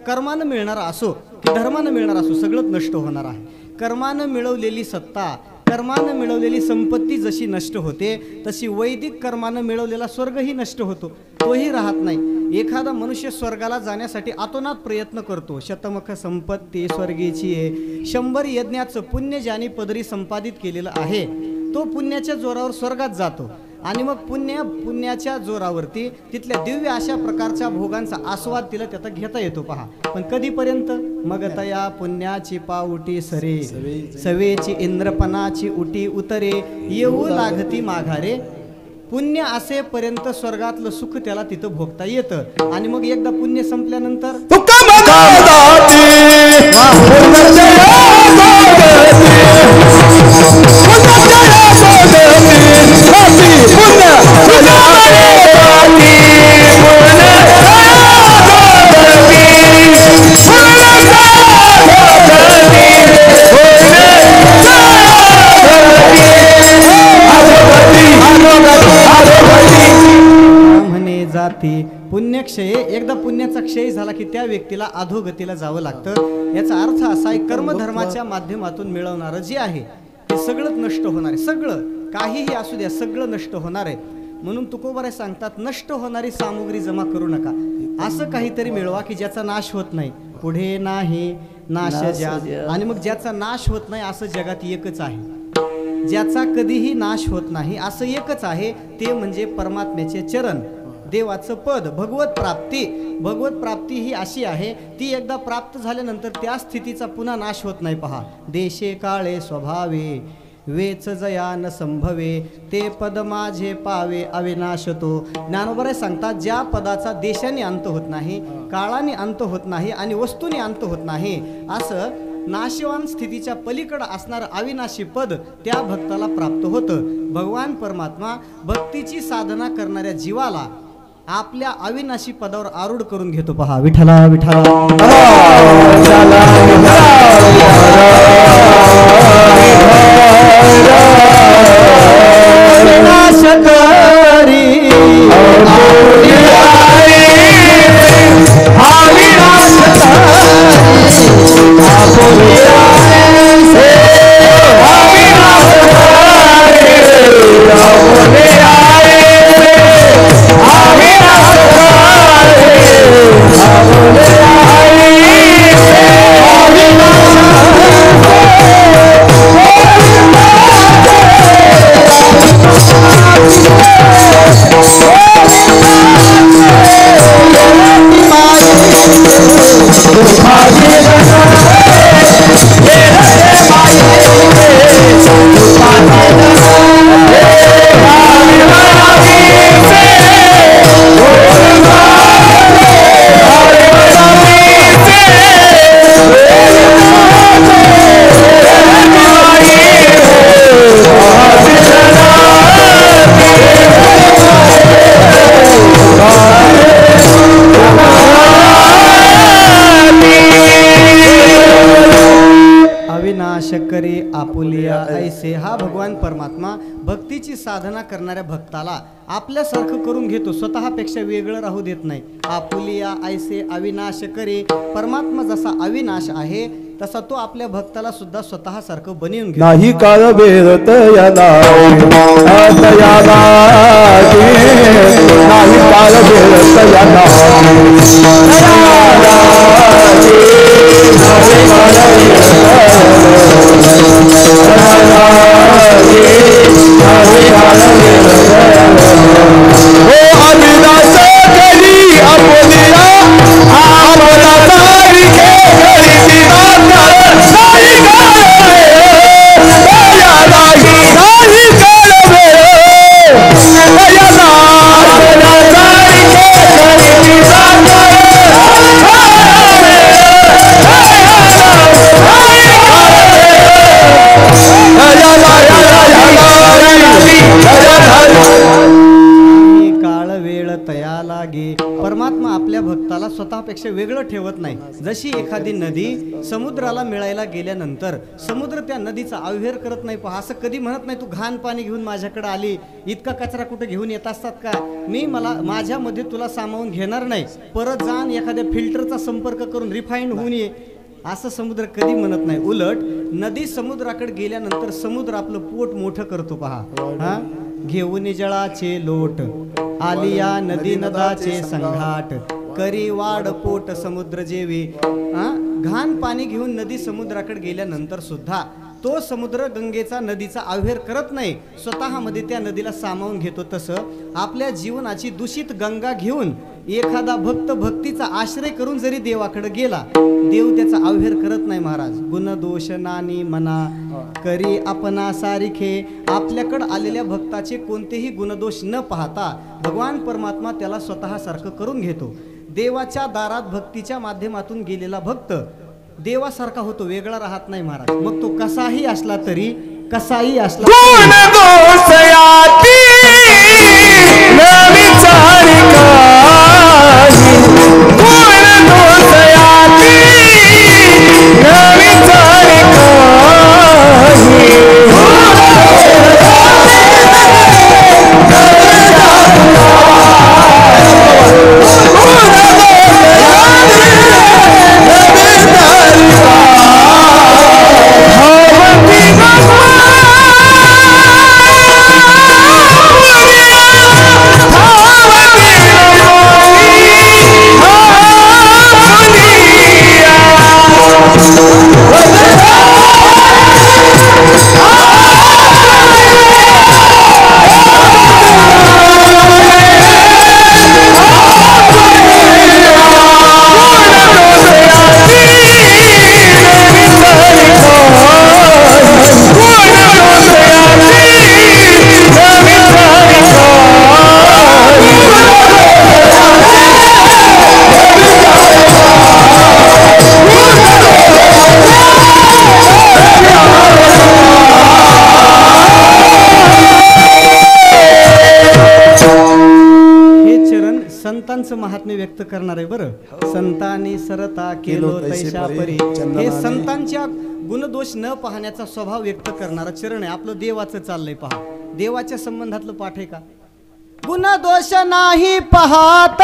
कर्मानं मिळणार असो की धर्मानं मिळणार असो, सगळंच नष्ट होणार आहे. कर्मानं मिळवलेली सत्ता, कर्मानं मिळवलेली संपत्ती जशी नष्ट होते, तशी वैदिक कर्मानं मिळवलेला स्वर्गही नष्ट होतो, तोही राहत नाही. एखादा मनुष्य स्वर्गाला जाण्यासाठी अतोनात प्रयत्न करतो. शतमुख संपत्ती स्वर्गीची आहे. 100 यज्ञाचं पुण्य ज्याने पदरी संपादित केलेलं आहे, तो पुण्याच्या जोरावर स्वर्गात जातो आणि मग पुण्याच्या जोरावरती तिथल्या दिव्य अशा प्रकारच्या भोगांचा आस्वाद तिला त्याचा घेता येतो. पहा, पण कधीपर्यंत? मग तया पुण्याची पाउटी सरे, सवेची इंद्रपणाची उटी उतरे, येऊ लागती माघारे. पुण्य असेपर्यंत स्वर्गातलं सुख त्याला तिथं भोगता येतं आणि मग एकदा पुण्य संपल्यानंतर पुण्यक्षय, एकदा पुण्याचा क्षय झाला की त्या व्यक्तीला अधोगतीला जावं लागतं. याचा अर्थ असा आहे, कर्मधर्माच्या माध्यमातून मिळवणारं जे आहे ते सगळंच नष्ट होणार आहे. सगळं काहीही असू द्या, सगळं नष्ट होणार आहे. म्हणून तुकोबराय सांगतात, नष्ट होणारी सामुग्री जमा करू नका. असं काहीतरी मिळवा की ज्याचा नाश होत नाही. पुढे नाही नाश ज्या, आणि मग ज्याचा नाश होत नाही असं जगात एकच आहे. ज्याचा कधीही नाश होत नाही असं एकच आहे, ते म्हणजे परमात्म्याचे चरण, देवाचं पद, भगवत प्राप्ती. भगवत प्राप्ती ही अशी आहे, ती एकदा प्राप्त झाल्यानंतर त्या स्थितीचा पुन्हा नाश होत नाही. पहा, देशे काळे स्वभावे वेच जया न संभवे, ते पद माझे पावे अविनाशतो. ज्ञानोबराय सांगतात, ज्या पदाचा देशाने अंत होत नाही, काळाने अंत होत नाही आणि वस्तूने अंत होत नाही, असं नाशवान स्थितीच्या पलीकडे असणारं अविनाशी पद त्या भक्ताला प्राप्त होतं. भगवान परमात्मा भक्तीची साधना करणाऱ्या जीवाला आपल्या अविनाशी पदावर आरूढ करून घेतो. पहा, विठ्ठला विठ्ठला Oh, करी आपुलिया ऐसे हा भगवान परमात्मा भक्तीची साधना करणाऱ्या भक्ताला आपल्यासारखं करून घेतो, स्वतःपेक्षा वेगळं राहू देत नाही. आपुलिया ऐसे अविनाश करी, परमात्मा जसा अविनाश आहे तसा तो आपल्या भक्ताला सुद्धा स्वतःसारखं बनवून घेतो. नाही काळ वेळ तयाला तयाला नाही काळ वेळ तयाला अविनाश करी आपुलिया आपला तारीखे घरी परमात्मा आपल्या भक्ताला स्वतःपेक्षा वेगळं ठेवत नाही. जशी एखादी नदी समुद्राला मिळायला गेल्यानंतर समुद्र त्या नदीचा अवहेर करत नाही. पहा, असं कधी म्हणत नाही तू घाण पाणी घेऊन माझ्याकडे आली, इतका कचरा कुठे घेऊन येत असतात का, मी माझ्यामध्ये तुला सामावून घेणार नाही, परत जाण एखाद्या फिल्टरचा संपर्क करून रिफाईंड होऊन ये, असं समुद्र कधी म्हणत नाही. उलट नदी समुद्राकडे गेल्यानंतर समुद्र आपलं पोट मोठं करतो. पहा, हा घेऊन जळाचे लोट आलिया नदी नदाचे संघाट करी वाढ पोट समुद्र जेवी. घाण पाणी घेऊन नदी समुद्राकडे गेल्यानंतर सुद्धा तो समुद्र गंगेचा नदीचा अवहेर करत नाही, स्वतःमध्ये त्या नदीला सामावून घेतो. तसं आपल्या जीवनाची दूषित गंगा घेऊन एखादा भक्त भक्तीचा आश्रय करून जरी देवाकडे गेला, देव त्याचा अवहेर करत नाही. महाराज, गुणदोष नानी मना करी आपणा सारिखे, आपल्याकडे आलेल्या भक्ताचे कोणतेही गुणदोष न पाहता भगवान परमात्मा त्याला स्वतःसारखं करून घेतो. देवाच्या दारात भक्तीच्या माध्यमातून गेलेला भक्त देवासारखा होतो, वेगळा राहत नाही. महाराज, मग तो कसाही असला तरी कसाही असला महात्म्य व्यक्त करणार आहे. बरं, संतांनी सरता केलो तैशा परी, हे संतांच्या गुणदोष न पाहण्याचा स्वभाव व्यक्त करणारा चरण आहे. आपलं देवाचं चाललंय. पहा, देवाच्या संबंधातलं पाठ आहे का, गुणदोष नाही पाहत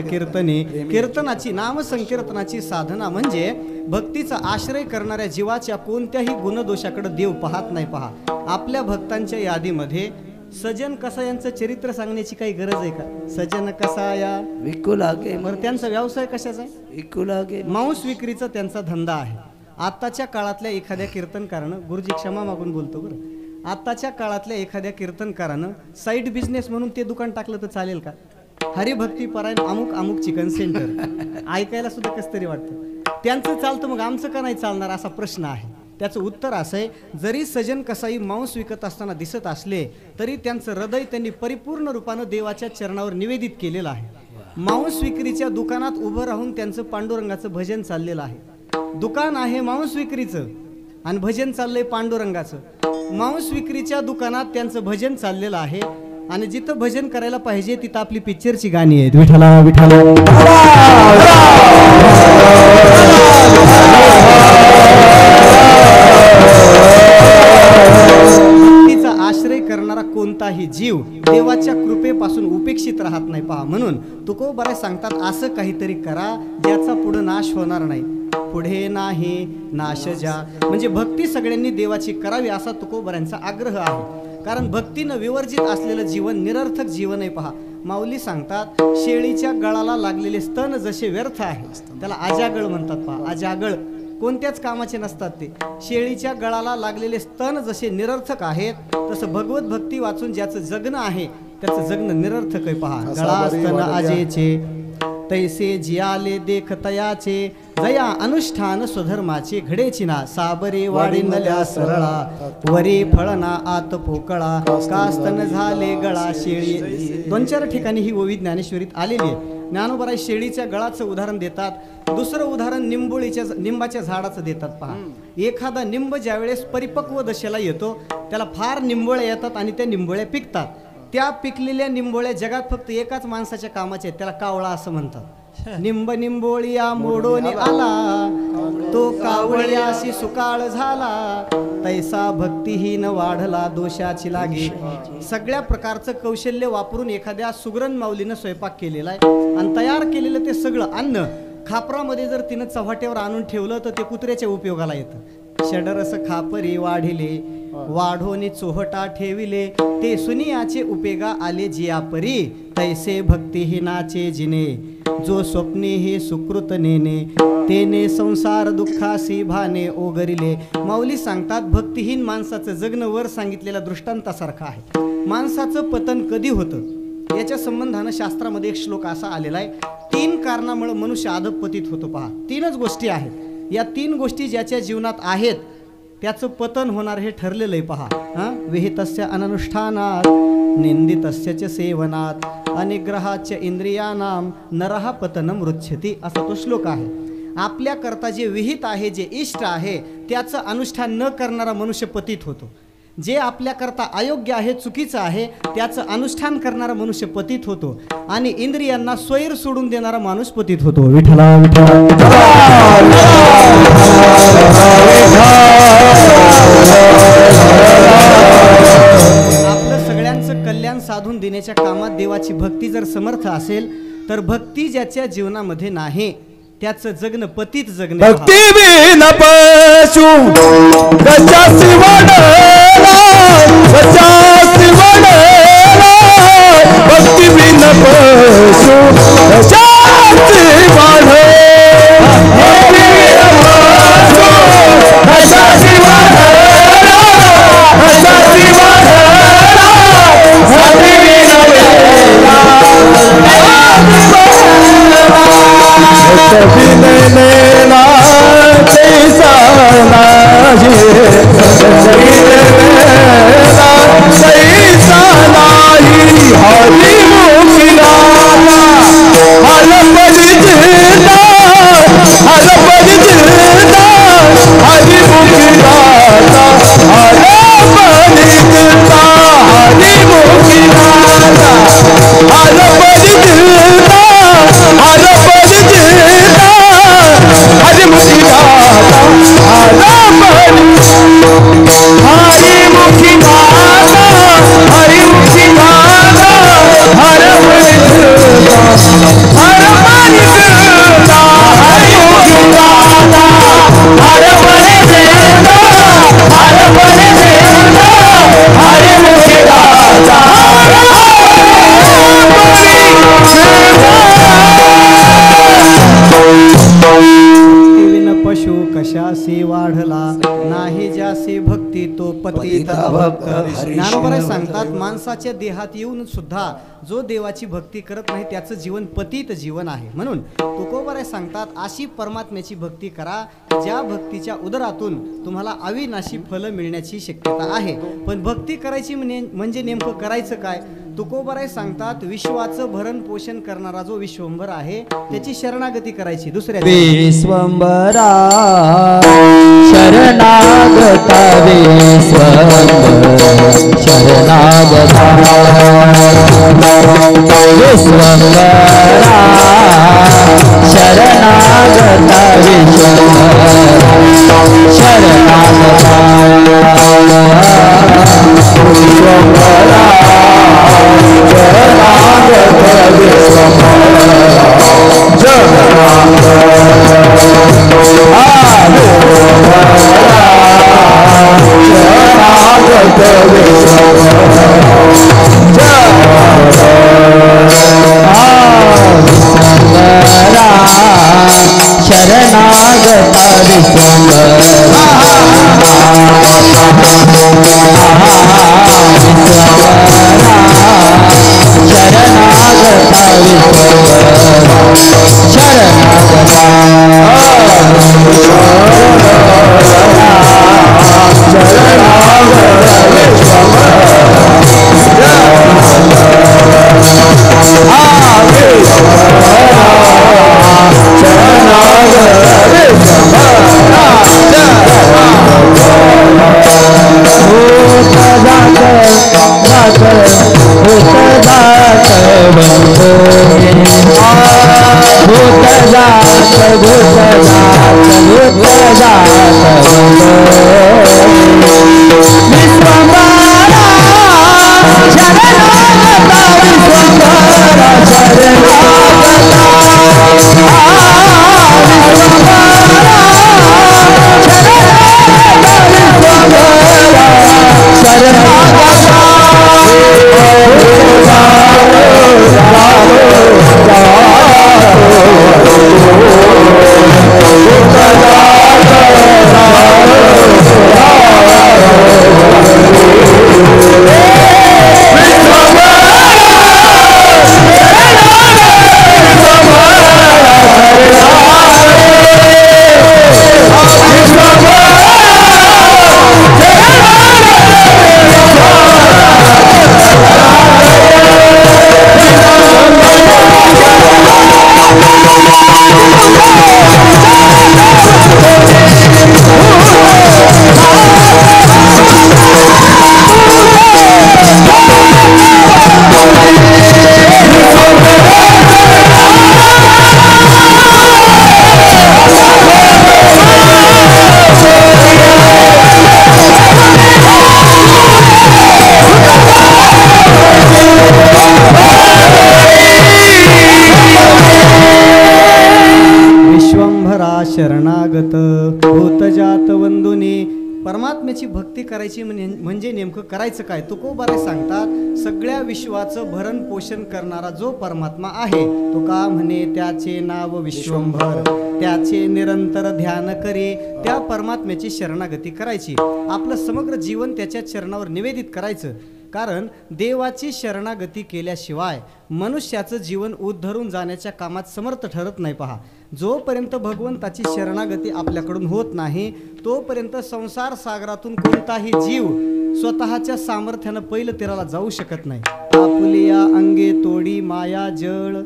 कीर्तने. कीर्तनाची नाम संकीर्तनाची साधना म्हणजे भक्तीचा आश्रय करणाऱ्या जीवाच्या कोणत्याही गुणदोषाकडे देव पाहत नाही. पहा, आपल्या भक्तांच्या यादीमध्ये सजन कसायांचं चरित्र सांगण्याची काही गरज आहे का? सजन कसाया विकू लागे, बरं, त्यांचा व्यवसाय कशाचा आहे? विकू लागे, मांस विक्रीचा त्यांचा धंदा आहे. आताच्या काळातल्या एखाद्या कीर्तनकारानं, गुरुजी क्षमा मागून बोलतो बरं, आताच्या काळातल्या एखाद्या कीर्तनकारानं साईड बिझनेस म्हणून ते दुकान टाकलं तर चालेल का? हरिभक्ती परायण अमुक अमुक चिकन सेंटर ऐकायला सुद्धा कसं तरी वाटतं. त्यांचं चालतं मग आमचं का नाही चालणार असा प्रश्न आहे. त्याचं उत्तर असं आहे, जरी सजन कसाई मांस विकत असताना दिसत असले तरी त्यांचं हृदय त्यांनी परिपूर्ण रूपानं देवाच्या चरणावर निवेदित केलेलं आहे. मांस विक्रीच्या दुकानात उभं राहून त्यांचं पांडुरंगाचं भजन चाललेलं आहे. दुकान आहे मांस विक्रीचं आणि भजन चाललंय पांडुरंगाचं. मांस विक्रीच्या दुकानात त्यांचं भजन चाललेलं आहे आणि जिथं भजन करायला पाहिजे तिथं आपली पिक्चरची गाणी आहेत. विठ्ठला विठ्ठला भक्तीचा आश्रय करणारा कोणताही जीव देवाच्या कृपेपासून उपेक्षित राहत नाही. पहा, म्हणून तुकोबाराय सांगतात, असं काहीतरी करा ज्याचा पुढे नाश होणार नाही. पुढे नाही नाश जा, म्हणजे भक्ती सगळ्यांनी देवाची करावी असा तुकोबारायांचा आग्रह आहे. कारण भक्तीनं विवर्जित असलेलं जीवन निरर्थक जीवन आहे. पहा, माऊली सांगतात, शेळीच्या गळाला लागलेले स्तन जसे व्यर्थ आहे, त्याला अजागळ म्हणतात. पहा, अजागळ कोणत्याच कामाचे नसतात ते. शेळीच्या गळाला लागलेले स्तन जसे निरर्थक आहेत तसं भगवत भक्ती वाचून ज्याचं जगणं आहे त्याचं जगणं निरर्थक आहे. पहा, गळा स्तन आजेचे तैसे जियाले देखतयाचे, जया अनुष्ठान स्वधर्माचे घडेची ना, साबरे वाढिंदल्या सरळा, वरे फळना आत पोकळा, कास्तन झाले गळा शेळी. 2-4 ठिकाणी ही ओवी ज्ञानेश्वरीत आलेली आहे. ज्ञानोबराय शेळीच्या गळाचं उदाहरण देतात. दुसरं उदाहरण निंबाच्या झाडाचं देतात. पहा, एखादा निंब ज्यावेळेस परिपक्व दशेला येतो त्याला फार निंबोळ्या येतात आणि त्या निंबोळ्या पिकतात. त्या पिकलेल्या निंबोळ्या जगात फक्त एकाच माणसाच्या कामाच्या आहेत, त्याला कावळा असं म्हणतात. निंब निंबोळिया मोडोनी आला, तो कावळ्याशी सुकाळ झाला, तैसा भक्तीहीन वाढला दोषाची लागे. सगळ्या प्रकारचं कौशल्य वापरून एखाद्या सुगरण माऊलीनं स्वयंपाक केलेला आहे आणि तयार केलेलं ते सगळं अन्न खापरामध्ये जर तिनं चव्हाट्यावर आणून ठेवलं तर ते कुत्र्याच्या उपयोगाला येतं. षडरस खापरी वाढिले, वाढोनी चोहटा ठेविले, ते सुनियाचे उपेगा आले जियापरी, तैसे भक्तिहीनाचे जिने, जो स्वप्ने हे सुकृत नेने, तेने संसार दुःखासी भाने ओगरिले. माऊली सांगतात, भक्तिहीन माणसाचं जगणं वर सांगितलेल्या दृष्टांतासारखं आहे. माणसाचं पतन कधी होतं याच्या संबंधानं शास्त्रामध्ये एक श्लोक असा आलेला आहे, 3 कारणामुळे मनुष्य अधपतित होतो. पहा, 3च गोष्टी आहेत. या 3 गोष्टी ज्याच्या जीवनात आहेत त्याचं पतन होणार हे ठरलेलं आहे. पहा, विहितस्य अनुष्ठानात, निंदितस्य च सेवनात, अनिग्रहाच्या इंद्रियानाम नरहा पतनम मृच्छति, असा तो श्लोक आहे. आपल्या करता जे विहित आहे, जे इष्ट आहे त्याचं अनुष्ठान न करणारा मनुष्य पतित होतो. जे आपल्या करता अयोग्य आहे, चुकीचं आहे, त्याचं अनुष्ठान करणारा मनुष्य पतित होतो आणि इंद्रियांना स्वैर सोडून देणारा माणूस पतित होतो. विठ्ठला विठ्ठला आपलं सगळ्यांचं कल्याण साधून देण्याच्या कामात देवाची भक्ती जर समर्थ असेल तर भक्ती ज्याच्या जीवनामध्ये नाही त्याचं जगणं पतित जगणं. भक्ती बिन पशु कशासी वडला, कशासी वडला, भक्ती बिन पशु कशासी वडला, कशासी वडला, कशासी वडला, भक्ती बिन बिनलेला तैसा नाही, बिनलेला तैसा नाही, हरिमुखी नाना हरपरी जिंदा, हरपरी जिंदा, हरिमुखी नाना हरपरी जिंदा, हरिमुखी नाना हरपरी जिंदा, हरपरी जिंदा, हरिमुखी नाना हरपरी, हरिमुखी नाना, हरिमुखी नाना हरपरी जिंदा, हरपरी जिंदा, हरिमुखी नाना हरपरी जिंदा, यशासी वाढला, नाही ज्यासी भक्ती तो पतित अभक्त. ज्ञानोबा सांगतात माणसाच्या देहात येऊन सुद्धा जो देवाची भक्ती करत नाही त्याचं जीवन पतित जीवन आहे. म्हणून तुकोबाराय सांगतात अशी परमात्म्याची भक्ती करा ज्या भक्तीच्या उदरातून तुम्हाला अविनाशी फल मिळण्याची शक्यता आहे. पण भक्ती करायची म्हणजे नेमकं करायचं काय? तुकोबाराय सांगतात विश्वाचं भरण पोषण करणारा जो विश्वंभर आहे त्याची शरणागती करायची. दुसऱ्या विश्वंभरा शरणागता विश्वंभर शरणागता विश्वंभरा शरणागता विश्वंभर शरणागता विश्वंभरा शरणागता शरणागत भूतजात वंदुनी. परमात्म्याची भक्ती करायची म्हणजे नेमकं करायचं काय? तुकोबाराय सांगतात सगळ्या विश्वाचं भरण पोषण करणारा जो परमात्मा आहे तो का म्हणे त्याचे नाव विश्वंभर, त्याचे निरंतर ध्यान करे. त्या परमात्म्याची शरणागती करायची, आपलं समग्र जीवन त्याच्या चरणावर निवेदित करायचं. कारण देवाची शरणागती केल्याशिवाय मनुष्याचं जीवन उद्धरून जाण्याच्या कामात समर्थ ठरत नाही. पहा, जोपर्यंत भगवंताची शरणागती आपल्याकडून होत नाही तोपर्यंत संसार सागरातून कोणताही जीव स्वतःच्या सामर्थ्यानं पहिलं तीराला जाऊ शकत नाही. आपुलिया अंगे तोडी माया जळ,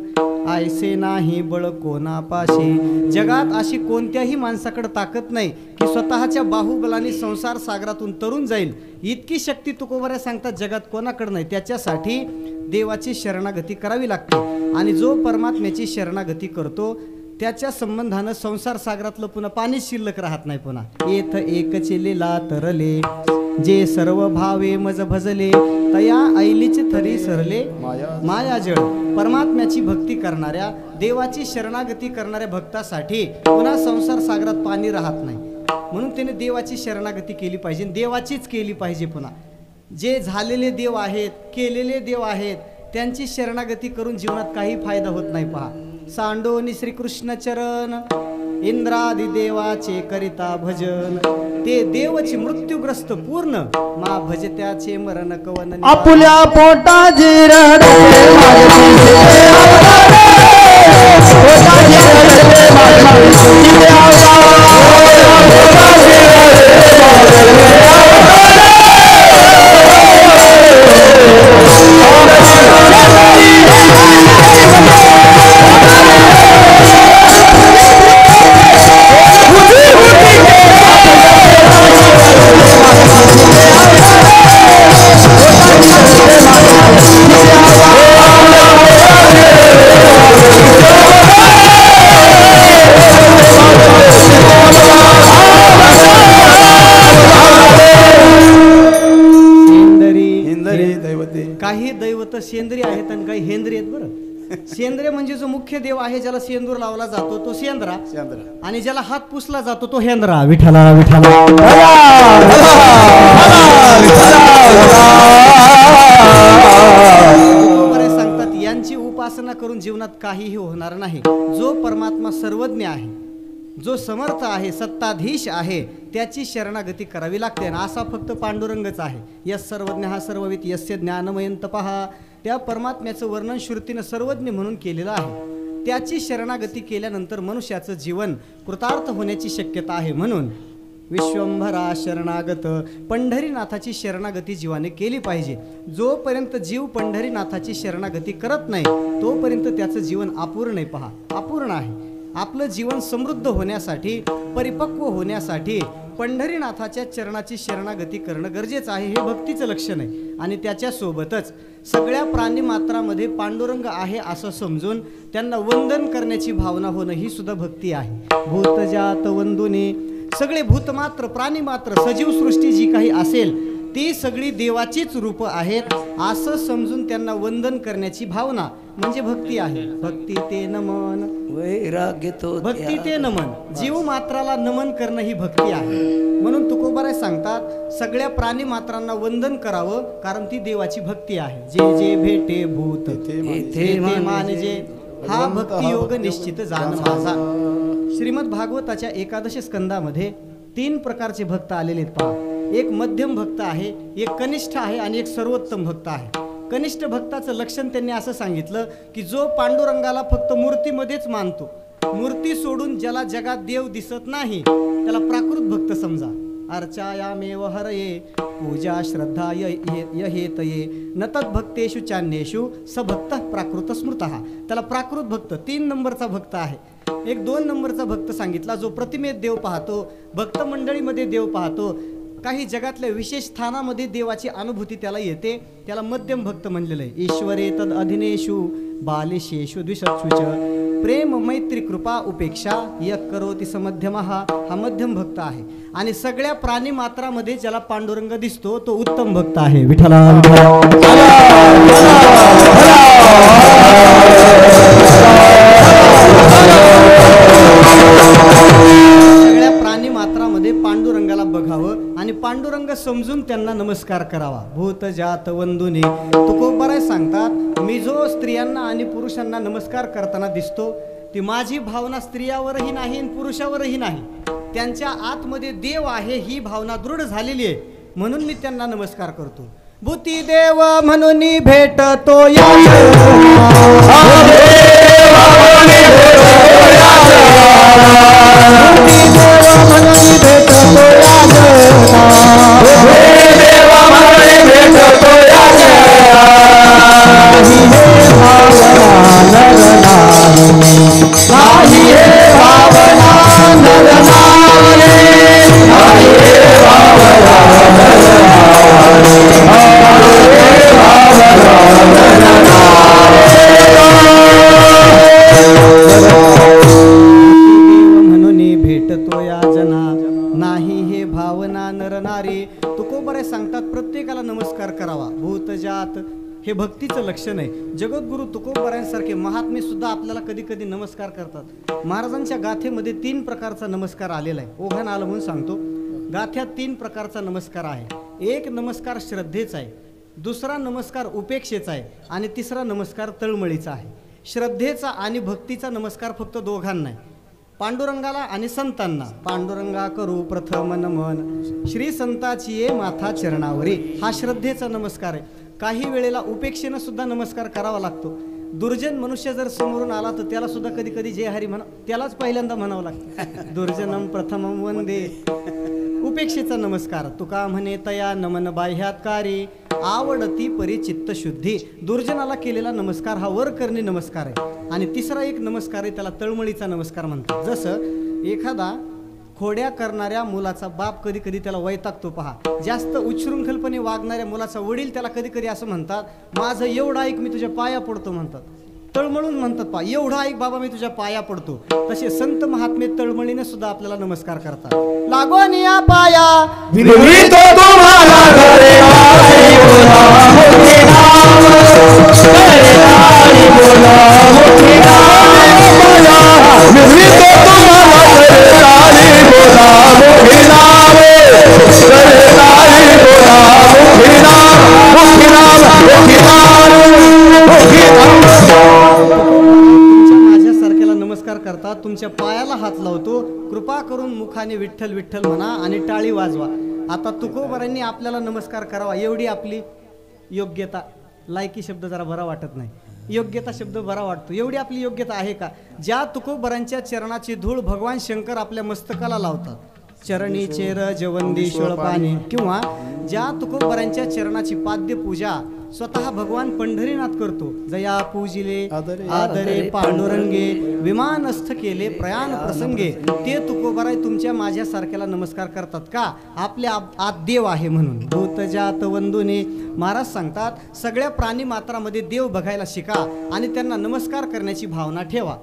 आयसे नाही बळ कोणापाशी. जगात अशी कोणत्याही माणसाकडे ताकद नाही की स्वतःच्या बाहुबलाने संसार सागरातून तरुण जाईल. इतकी शक्ती तुकोबाराय सांगतात जगात कोणाकडे नाही. त्याच्यासाठी देवाची शरणागती करावी लागते. आणि जो परमात्म्याची शरणागती करतो त्याच्या संबंधानं संसार सागरातलं पुन्हा पाणी शिल्लक राहत नाही. पुन्हा येथ एकचे लीला तरले, जे सर्व भावे मज भजले, तया ऐलीची थरी सरले मायाजळ. परमात्म्याची भक्ती करणाऱ्या, देवाची शरणागती करणाऱ्या भक्तासाठी पुन्हा संसार सागरात पाणी राहत नाही. म्हणून त्याने देवाची शरणागती केली पाहिजे, देवाचीच केली पाहिजे. पुन्हा जे झालेले देव आहेत, केलेले देव आहेत, त्यांची शरणागती करून जीवनात काही फायदा होत नाही. पहा, सांडोनी श्रीकृष्ण चरण इंद्रादी देवाचे करिता भजन ते देवची मृत्यूग्रस्त पूर्ण मा भजत्याचे मरण कवन आपुल्या पोटाची रडते काही दैवत सेंद्रिय आहेत आणि काही हेंद्रिय आहेत. बरं, सेंद्रिय म्हणजे जो मुख्य देव आहे ज्याला सेंदूर लावला जातो तो सेंद्रा, आणि ज्याला हात पुसला जातो तो हेंद्रा. विठ्ठला विठ्ठला बरे सांगतात यांची उपासना करून जीवनात काहीही होणार नाही. जो परमात्मा सर्वज्ञ आहे, जो समर्थ आहे, सत्ताधीश आहे, त्याची शरणागती करावी लागते. आणि असा फक्त पांडुरंगच आहे. यस सर्वज्ञ हा सर्ववित यस्य ज्ञानमयं तपहा. त्या परमात्म्याचं वर्णन श्रुतीनं सर्वज्ञ म्हणून केलेलं आहे. त्याची शरणागती केल्यानंतर मनुष्याचं जीवन कृतार्थ होण्याची शक्यता आहे. म्हणून विश्वंभरा शरणागत, पंढरीनाथाची शरणागती जीवाने केली पाहिजे. जोपर्यंत जीव पंढरीनाथाची शरणागती करत नाही तोपर्यंत त्याचं जीवन अपूर्ण आहे. पहा, अपूर्ण आहे. आपलं जीवन समृद्ध होण्यासाठी, परिपक्व होण्यासाठी पंढरीनाथाच्या चरणाची शरणागती करणं गरजेचं आहे. हे भक्तीचं लक्षण आहे. आणि त्याच्यासोबतच सगळ्या प्राणीमात्रामध्ये पांडुरंग आहे असं समजून त्यांना वंदन करण्याची भावना होणं ही सुद्धा भक्ती आहे. भूतजात वंदुने, सगळे भूतमात्र, प्राणीमात्र, सजीव सृष्टी जी काही असेल ती सगळी देवाचीच रूप आहेत असं समजून त्यांना वंदन करण्याची भावना म्हणजे भक्ती आहे. भक्ती ते नमन वैराग्य तो, भक्ती ते नमन, जीव मात्राला नमन करणं ही भक्ती आहे. म्हणून तुकोबाराय सांगतात सगळ्या प्राणी मात्रांना वंदन करावं, कारण ती देवाची भक्ती आहे. जे जे भेटे भूत ते मानजे, हा भक्ती योग निश्चित जाण माझा. श्रीमद भागवताच्या 11 स्कंदामध्ये 3 प्रकारचे भक्त आलेले आहेत. पहा, एक मध्यम भक्त आहे, एक कनिष्ठ आहे आणि एक सर्वोत्तम भक्त आहे. कनिष्ठ भक्ताचं लक्षण त्यांनी असं सांगितलं की जो पांडुरंगाला फक्त मूर्तीमध्येच मानतो, मूर्ती सोडून ज्याला जगात देव दिसत नाही त्याला प्राकृत भक्त समजा. अर्चायामेव हरये पूजा श्रद्धा यहेतये न तद्भक्तेषु चान्येषु स भक्त प्राकृत स्मृतः. त्याला प्राकृत भक्त 3 नंबरचा भक्त आहे. एक 2 नंबरचा भक्त सांगितला जो प्रतिमेत देव पाहतो, भक्त मंडळीमध्ये देव पाहतो, काही जगातल्या विशेष स्थानामध्ये देवाची अनुभूती त्याला येते, त्याला मध्यम भक्त म्हणलेलं आहे. ईश्वरे तद अधीनेषु बालिशेषु द्विषत्सु च प्रेम मैत्री कृपा उपेक्षा यक करोति स मध्यमः. हा मध्यम भक्त आहे. आणि सगळ्या प्राणी मात्रामध्ये ज्याला पांडुरंग दिसतो तो उत्तम भक्त आहे. विठ्ठला सगळ्या प्राणी मात्रामध्ये पांडुरंगाला बघावं आणि पांडुरंग समजून त्यांना नमस्कार करावा. भूत जात वंदुने. तुकोबाराय सांगतात मी जो स्त्रियांना आणि पुरुषांना नमस्कार करताना दिसतो ती माझी भावना स्त्रियावरही नाही आणि पुरुषावरही नाही, त्यांच्या आतमध्ये देव आहे ही भावना दृढ झालेली आहे, म्हणून मी त्यांना नमस्कार करतो. भूती देव म्हणून भेटतो या हे भक्तीचं लक्षण आहे. जगद्गुरु तुकोबारायांसारखे महात्मे सुद्धा आपल्याला कधी कधी नमस्कार करतात. महाराजांच्या गाथेमध्ये 3 प्रकारचा नमस्कार आलेला आहे. ओघान आलं म्हणून सांगतो. गाथ्यात 3 प्रकारचा नमस्कार आहे. एक नमस्कार श्रद्धेचा आहे, दुसरा नमस्कार उपेक्षेचा आहे आणि तिसरा नमस्कार तळमळीचा आहे. श्रद्धेचा आणि भक्तीचा नमस्कार फक्त दोघांना आहे. पांडुरंगाला आणि संतांना पांडुरंगा करू प्रथम नमन श्री संताची ये माथा चरणावरी हा श्रद्धेचा नमस्कार आहे. काही वेळेला उपेक्षेनं सुद्धा नमस्कार करावा लागतो. दुर्जन मनुष्य जर समोरून आला तर त्याला सुद्धा कधी कधी जय हरी म्हणा त्यालाच पहिल्यांदा म्हणावं लागतं. दुर्जनम प्रथमम वंदे उपेक्षेचा नमस्कार. तुका म्हणे तया नमन बाह्यात्कारी आवडती परिचित्त शुद्धी. दुर्जनाला केलेला नमस्कार हा वर करणे नमस्कार आहे. आणि तिसरा एक नमस्कार आहे त्याला तळमळीचा नमस्कार म्हणतात. जसं एखादा खोड्या करणाऱ्या मुलाचा बाप कधी कधी त्याला वैतागतो पहा. जास्त उच्छृंखलपणे वागणाऱ्या मुलाचा वडील त्याला कधी कधी असं म्हणतात माझं एवढं ऐक मी तुझ्या पाया पडतो म्हणतात. तळमळून म्हणतात पहा एवढा ऐक बाबा मी तुझ्या पाया पडतो. तसे संत महात्मे तळमळीने सुद्धा आपल्याला नमस्कार करतात. लागोन या पाया विनवितो तुम्हाला घरे आई बोला मोठे नाम घरे आई बोला मोठे नाम विनवितो तुम्हाला घरे आई बोला मोठे नाम घरे आई बोला मोठे नाम मोठे नाम मोठे नाम तुमच्या माझ्यासारख्याला नमस्कार करतात. तुमच्या पायाला हात लावतो. कृपा करून मुखाने विठ्ठल विठ्ठल म्हणा आणि टाळी वाजवा. आता तुकोबारांनी आपल्याला नमस्कार करावा एवढी आपली योग्यता. लायकी शब्द जरा बरा वाटत नाही. योग्यता शब्द बरा वाटतो. एवढी आपली योग्यता आहे का? ज्या तुकोबारांच्या चरणाची धूळ भगवान शंकर आपल्या मस्तकाला लावतात. चरणी चेर जवंदीश्वर पाणी किंवा ज्या तुकोबारांच्या चरणाची पाद्य पूजा स्वतः भगवान पंढरीनाथ करतो. जया पूजिले आदरे पांडुरंगे विमानस्थ केले प्रयाण प्रसंगे. ते तुकोबाराय तुमच्या माझ्यासारख्याला नमस्कार करतात का? आपल्या आत देव आहे म्हणून. भूत जात वंदुने महाराज सांगतात सगळ्या प्राणी मात्रामध्ये देव बघायला शिका आणि त्यांना नमस्कार करण्याची भावना ठेवा.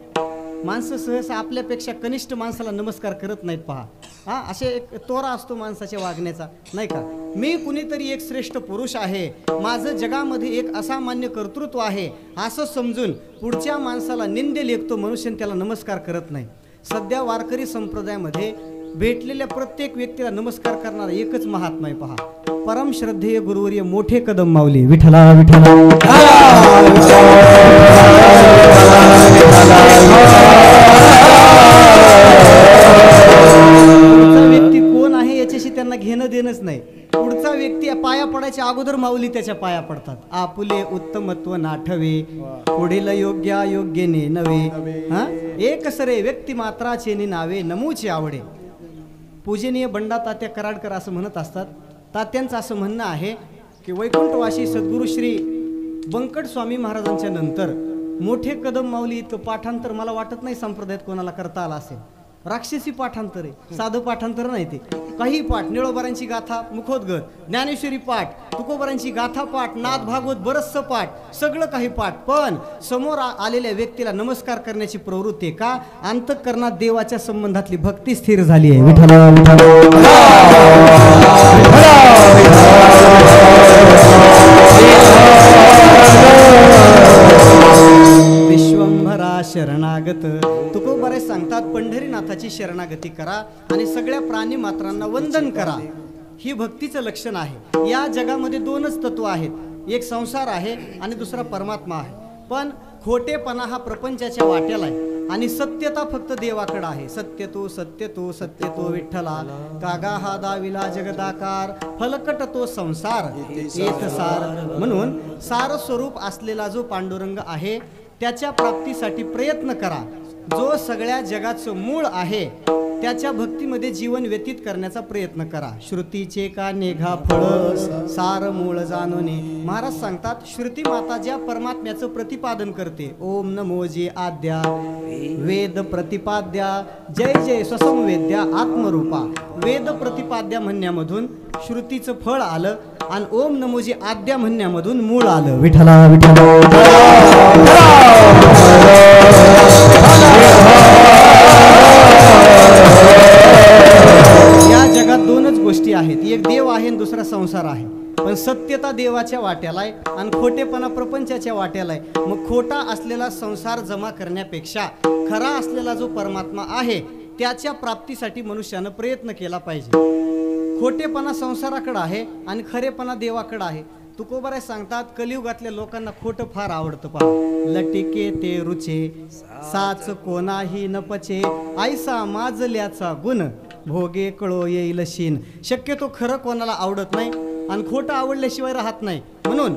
माणसं सहसा आपल्यापेक्षा कनिष्ठ माणसाला नमस्कार करत नाहीत पहा. हा असे एक तोरा असतो माणसाच्या वागण्याचा नाही का. मी कुणीतरी एक श्रेष्ठ पुरुष आहे माझं जगामध्ये एक असामान्य कर्तृत्व आहे असं समजून पुढच्या माणसाला निंदे लेखतो मनुष्य त्याला नमस्कार करत नाही. सध्या वारकरी संप्रदायामध्ये भेटलेल्या प्रत्येक व्यक्तीला नमस्कार करणारा एकच महात्मा आहे पहा. परम श्रद्धेय गुरुवर्य मोठे कदम माऊली विठ्ठला विठ्ठला. पुढचा व्यक्ती कोण आहे याच्याशी त्यांना घेणं देणंच नाही. पुढचा व्यक्ती पाया पडायच्या अगोदर माऊली त्याच्या पाया पडतात. आपुले उत्तमत्व नाठवे पुढील योग्य योग्यने नवे. हा एक सरे व्यक्ती मात्राचे नावे नमूचे आवडे. पूजनीय बंडा तात्या कराडकर असं म्हणत असतात. तात्यांचं असं म्हणणं आहे की वैकुंठवासी सद्गुरू श्री बंकट स्वामी महाराजांच्या नंतर मोठे कदम माऊली इतकं पाठांतर मला वाटत नाही संप्रदायात कोणाला करता आला असेल. राक्षसी पाठांतर आहे साधं पाठांतर नाही ते. काही पाठ निळोबारांची गाथा मुखोद्गत ज्ञानेश्वरी पाठ तुकोबारांची गाथा पाठ नाथ भागवत बरचसं पाठ सगळं काही पाठ. पण समोर आलेल्या व्यक्तीला नमस्कार करण्याची प्रवृत्ती आहे का? अंतःकरणात देवाच्या संबंधातली भक्ती स्थिर झाली आहे. विठ्ठला विठ्ठला विश्वंभरा शरणागत. तुकोबारे सांगतात पंढरीनाथाची शरणागती करा आणि सगळ्या प्राणी मात्रांना वंदन करा. ही भक्तीचं लक्षण आहे. या जगामध्ये दोनच तत्व आहेत. एक संसार आहे आणि दुसरा परमात्मा आहे. पण खोटेपणा हा प्रपंचाच्या वाट्याला आहे आणि सत्यता फक्त देवाकडे आहे. सत्य तो सत्य तो सत्य तो विठ्ठला कागा हा दाविला जगदाकार फलकट तो संसार येत सार. म्हणून सार स्वरूप असलेला जो पांडुरंग आहे त्याच्या प्राप्तीसाठी प्रयत्न करा. जो सगळ्या जगाचं मूळ आहे त्याच्या भक्तीमध्ये जीवन व्यतीत करण्याचा प्रयत्न करा. श्रुतीचे का नेघा फळ सार मूळ जाणोने. महाराज सांगतात श्रुती माता ज्या परमात्म्याचं प्रतिपादन करते ओम नमो जे आद्या वेद प्रतिपाद्या जय जय स्वसंवेद्या आत्मरूपा. वेद प्रतिपाद्या म्हणण्यामधून श्रुतीचं फळ आलं आणि ओम नमो जे आद्या म्हणण्यामधून मूळ आलं. विठ्ठला विठ्ठला या जगात दोनच गोष्टी आहेत. एक देव आहे आणि दुसरा संसार आहे. पण सत्यता देवाच्या वाट्याला आहे आणि खोटेपणा प्रपंचाच्या वाट्याला आहे. मग खोटा असलेला संसार जमा करण्यापेक्षा खरा असलेला जो परमात्मा आहे त्याच्या प्राप्तीसाठी मनुष्यानं प्रयत्न केला पाहिजे. खोटेपणा संसाराकडे आहे आणि खरेपणा देवाकडे आहे. तुकोबाराय सांगतात कलियुगातल्या लोकांना खोटं फार आवडतं पहा. लटिके ते रुचे साच कोणाही न पचे ऐसा माजल्याचा गुण भोगे कळो येईल शीन. शक्यतो खरं कोणाला आवडत नाही आणि खोटं आवडल्याशिवाय राहत नाही. म्हणून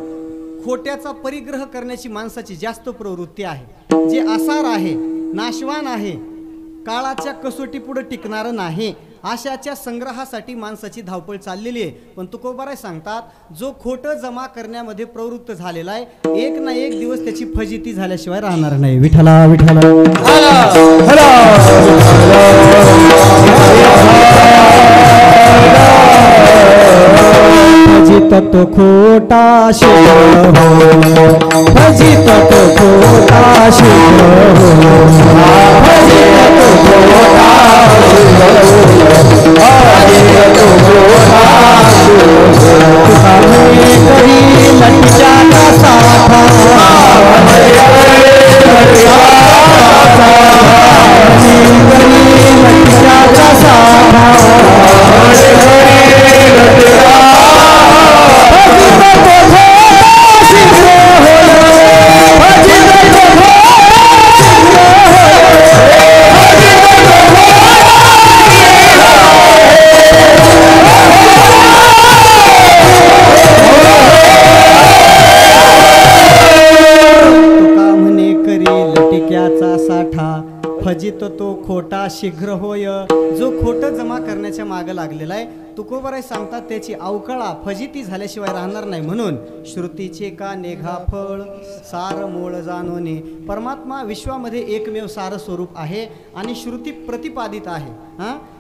खोट्याचा परिग्रह करण्याची माणसाची जास्त प्रवृत्ती आहे. जे आसार आहे, नाशवान आहे, काळाच्या कसोटी पुढे टिकणारं नाही, आशाच्या संग्रहासाठी माणसाची धावपळ चाललेली आहे. पण तुकोबाराय सांगतात जो खोटं जमा करण्यामध्ये प्रवृत्त झालेला आहे एक ना एक दिवस त्याची फजिती झाल्याशिवाय राहणार नाही. विठ्ठला विठ्ठला फजित तो खोटा शुभ हो, फजित तो खोटा शुभ हो, फजित तो खोटा शुभ हो, फजित तो खोटा शुभ हो. करी लटक्याचा साठा लटक्याचा साठा फजित तो खोटा शीघ्र होय. जो खोटं जमा करण्याच्या मागे लागलेला आहे तुकोबाराय सांगतात त्याची अवकाळा फजिती झाल्याशिवाय राहणार नाही. म्हणून श्रुतीचे का नेघा फळ सार मूळ जाणोने. परमात्मा विश्वामध्ये एकमेव सार स्वरूप आहे आणि श्रुती प्रतिपादित आहे.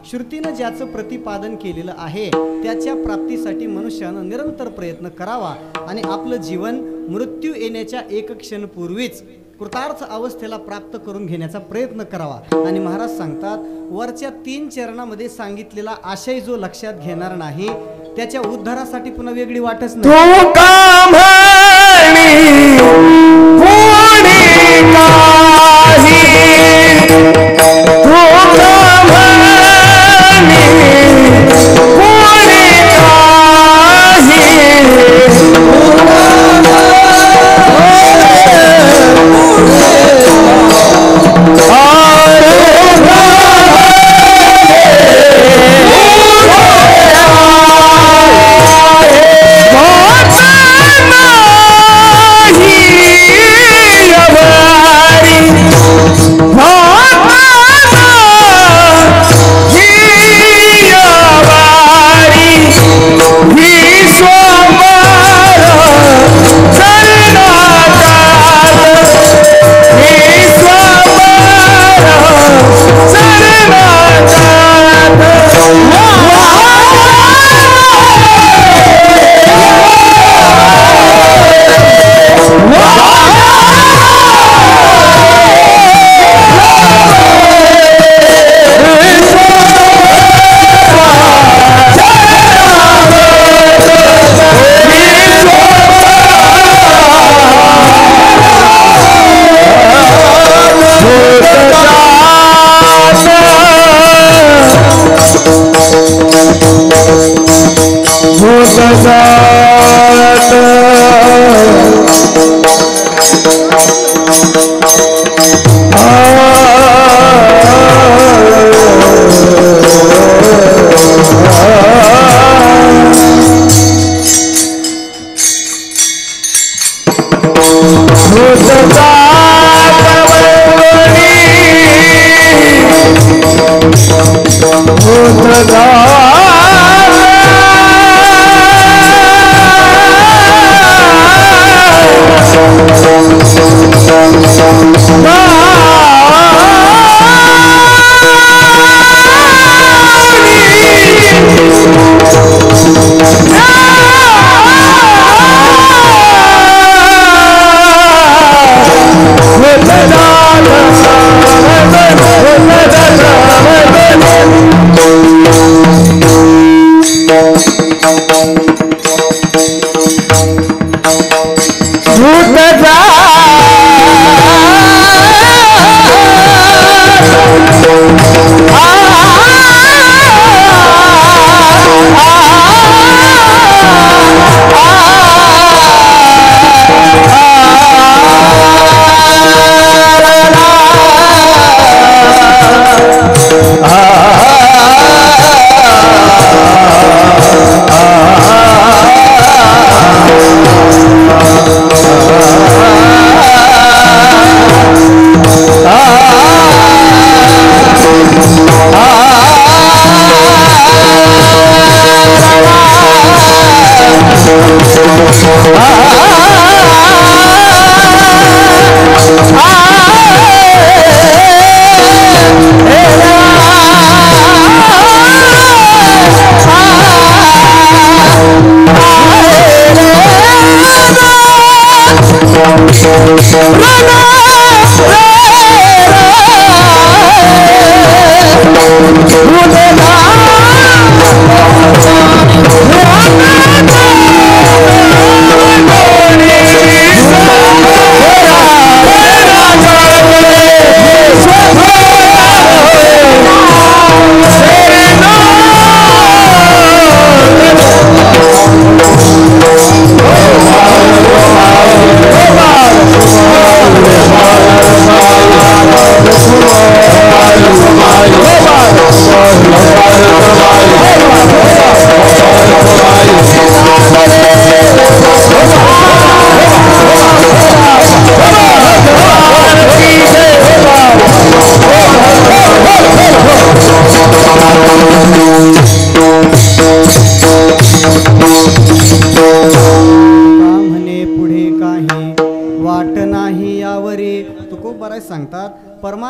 श्रुतीनं ज्याचं प्रतिपादन केलेलं आहे त्याच्या प्राप्तीसाठी मनुष्यानं निरंतर प्रयत्न करावा आणि आपलं जीवन मृत्यू येण्याच्या एक क्षणपूर्वीच कृतार्थ अवस्थेला प्राप्त करून घेण्याचा प्रयत्न करावा. आणि महाराज सांगतात वरच्या 3 चरणामध्ये सांगितलेला आशय जो लक्षात घेणार नाही त्याच्या उद्धारासाठी पुन्हा वेगळी वाटच नाही.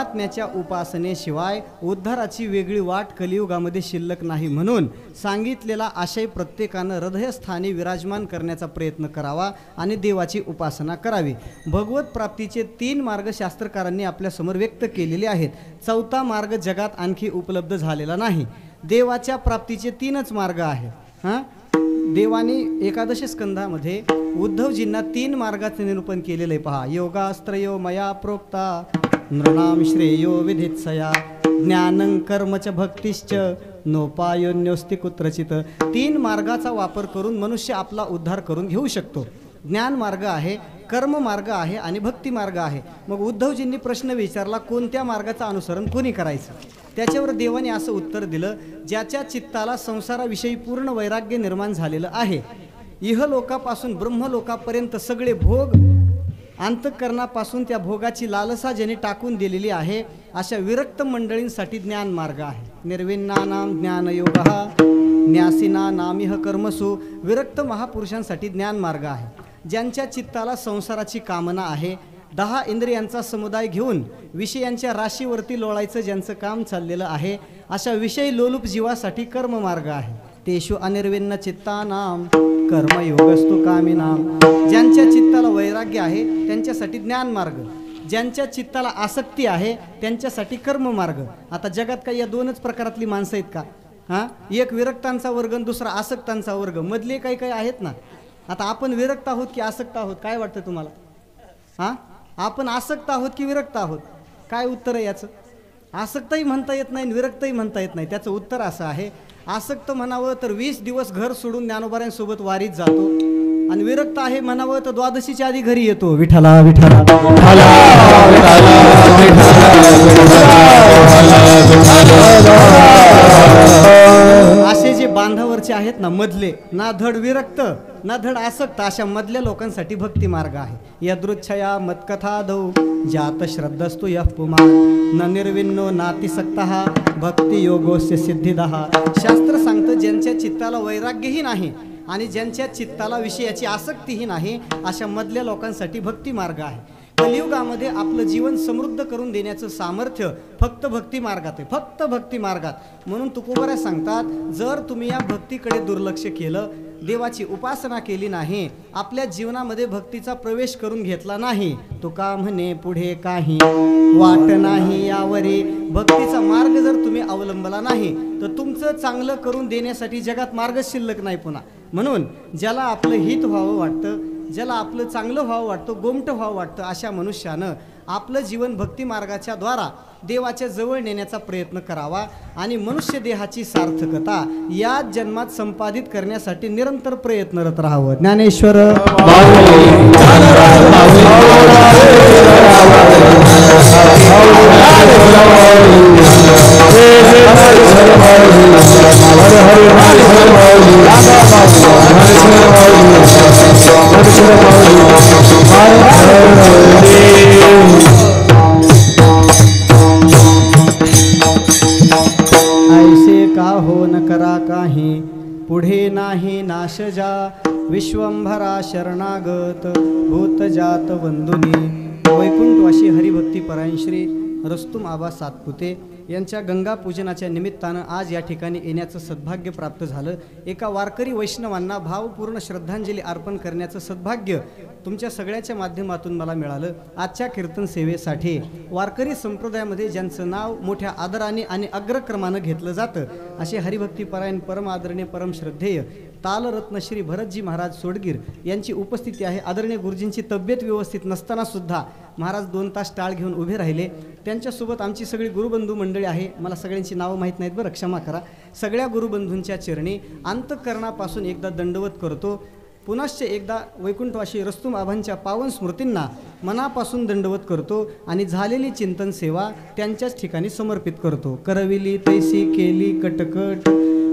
परमात्म्याच्या उपासनेशिवाय उद्धाराची वेगळी वाट कलियुगामध्ये शिल्लक नाही, म्हणून सांगितलेला आशय प्रत्येकानं हृदयस्थानी विराजमान करण्याचा प्रयत्न करावा आणि देवाची उपासना करावी. भगवत प्राप्तीचे 3 मार्ग शास्त्रकारांनी आपल्यासमोर व्यक्त केलेले आहेत. 4था मार्ग जगात आणखी उपलब्ध झालेला नाही. देवाच्या प्राप्तीचे 3च मार्ग आहेत. देवाने 11 स्कंधामध्ये उद्धवजींना 3 मार्गाचे निरूपण केलेलं आहे. पहा, योगास्त्रयो मया प्रोक्ता नृणाम श्रेयो विधित्सया ज्ञानं कर्म च भक्तिश्च नोपायोन्योस्ति कुत्रचित. 3 मार्गाचा वापर करून मनुष्य आपला उद्धार करून घेऊ शकतो. ज्ञान मार्ग आहे, कर्म मार्ग आहे आणि भक्ती मार्ग आहे. मग उद्धवजींनी प्रश्न विचारला, कोणत्या मार्गाचं अनुसरण कोणी करायचं? त्याच्यावर देवाने असं उत्तर दिलं, ज्याच्या चित्ताला संसाराविषयी पूर्ण वैराग्य निर्माण झालेलं आहे, इहलोकापासून ब्रह्मलोकापर्यंत सगळे भोग अंतःकरणापासून त्या भोगाची लालसा ज्याने टाकून दिलेली आहे, अशा विरक्त मंडळींसाठी ज्ञान मार्ग आहे. निर्विन्नानाम ज्ञानयोगः न्यासिना नामिह कर्मसु. विरक्त महापुरुषांसाठी ज्ञान मार्ग आहे. ज्यांच्या चित्ताला संसाराची कामना आहे, 10 इंद्रियांचा समुदाय घेऊन विषयांच्या राशीवरती लोळायचं ज्यांचं काम चाललेलं आहे, अशा विषय लोलूप जीवासाठी कर्म मार्ग आहे. तेषु अनिर्विन्न चित्तानाम कर्मयोगस्तु कामिनाम. ज्यांच्या चित्ताला वैराग्य आहे त्यांच्यासाठी ज्ञान मार्ग, ज्यांच्या चित्ताला आसक्ती आहे त्यांच्यासाठी कर्म मार्ग. आता जगात काही या 2च प्रकारातली माणसं आहेत का? एक विरक्तांचा वर्ग आणि दुसरा आसक्तांचा वर्ग. मधले काही काही आहेत ना. आता आपण विरक्त आहोत की आसक्त आहोत, काय वाटतं तुम्हाला? आपण आसक्त आहोत की विरक्त आहोत? काय उत्तर आहे याचं? आसक्तही म्हणता येत नाही, विरक्तही म्हणता येत नाही. त्याचं उत्तर असं आहे, आसक्त म्हणावं तर 20 दिवस घर सोडून ज्ञानोबाऱ्यांसोबत वारीत जातो, आणि विरक्त आहे म्हणावं तर द्वादशीच्या आधी घरी येतो. विठ्ठला विठ्ठला असे जे बांधावरचे आहेत ना मधले, ना धड विरक्त ना धड आसक्त, अशा मधल्या लोकांसाठी भक्ती मार्ग आहे. यदृच्छया मत्कथा दौ जात श्रद्धस्तु यः पुमान न निर्विन्नो नातिसक्तः भक्ती योगोस्य सिद्धिदः. शास्त्र सांगतं, ज्यांच्या चित्ताला वैराग्यही नाही आणि ज्यांच्या चित्ताला विषयाची आसक्तीही नाही, अशा मधल्या लोकांसाठी भक्ती मार्ग आहे. कलियुगामध्ये आपलं जीवन समृद्ध करून देण्याचं सामर्थ्य फक्त भक्ती मार्गात आहे, फक्त भक्ती मार्गात. म्हणून तुकोबाऱ्या सांगतात, जर तुम्ही या भक्तीकडे दुर्लक्ष केलं, देवाची उपासना केली नाही, आपल्या जीवनामध्ये भक्तीचा प्रवेश करून घेतला नाही, तुका म्हणे पुढे काही वाट नाही यावरी. भक्तीचा मार्ग जर तुम्ही अवलंबला नाही तर तुमचं चांगलं करून देण्यासाठी जगात मार्ग शिल्लक नाही पुन्हा. म्हणून ज्याला आपलं हित व्हावं वाटतं, ज्याला आपलं चांगलं व्हावं वाटतं, गोमटं व्हावं वाटतं, अशा मनुष्यानं आपलं जीवन भक्ती मार्गाच्या द्वारा देवाच्या जवळ नेण्याचा प्रयत्न करावा आणि मनुष्य देहाची सार्थकता या जन्मात संपादित करण्यासाठी निरंतर प्रयत्नरत राहावं. ज्ञानेश्वर ऐसे का हो न करा काही पुढे नाही नाश जा विश्वंभरा शरणागत भूत जात वंदुनी. वैकुंठवासी हरिभक्ती परायण श्री रस्तुम आबा सातपुते यांच्या गंगा पूजनाच्या निमित्तानं आज या ठिकाणी येण्याचं सद्भाग्य प्राप्त झालं. एका वारकरी वैष्णवांना भावपूर्ण श्रद्धांजली अर्पण करण्याचं सद्भाग्य तुमच्या सगळ्याच्या माध्यमातून मला मिळालं. आजच्या कीर्तन सेवेसाठी वारकरी संप्रदायामध्ये ज्यांचं नाव मोठ्या आदराने आणि अग्रक्रमानं घेतलं जातं, असे हरिभक्तीपरायण परम आदरणीय परम श्रद्धेय तालरत्न श्री भरतजी महाराज सोडगीर यांची उपस्थिती आहे. आदरणीय गुरुजींची तब्येत व्यवस्थित नसताना सुद्धा महाराज 2 तास टाळ घेऊन उभे राहिले. त्यांच्यासोबत आमची सगळी गुरुबंधू मंडळी आहे. मला सगळ्यांची नावं माहीत नाहीत बरं, क्षमा करा. सगळ्या गुरुबंधूंच्या चरणी अंतःकरणापासून एकदा दंडवत करतो. पुनश्च एकदा वैकुंठवासी रस्तुम आबांच्या पावन स्मृतींना मनापासून दंडवत करतो आणि झालेली चिंतन सेवा त्यांच्याच ठिकाणी समर्पित करतो. करविली तैसी केली कटकट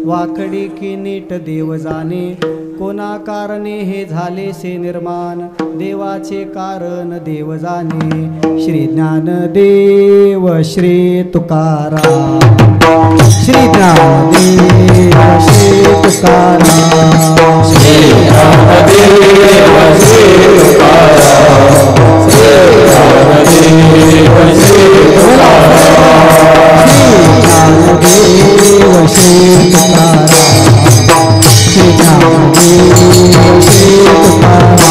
वाकडी की नीट देव जाणे कोणा कारणे हे झाले से निर्माण देवाचे कारण देव जाणे. श्री ज्ञानदेव श्री तुकाराम श्री ज्ञानदेव श्री तुकाराम श्री ज्ञानदेव श्री तुकाराम श्री ज्ञानदेव श्री तुकाराम. श्री तुकाराम श्री ज्ञानदेव श्री तुकाराम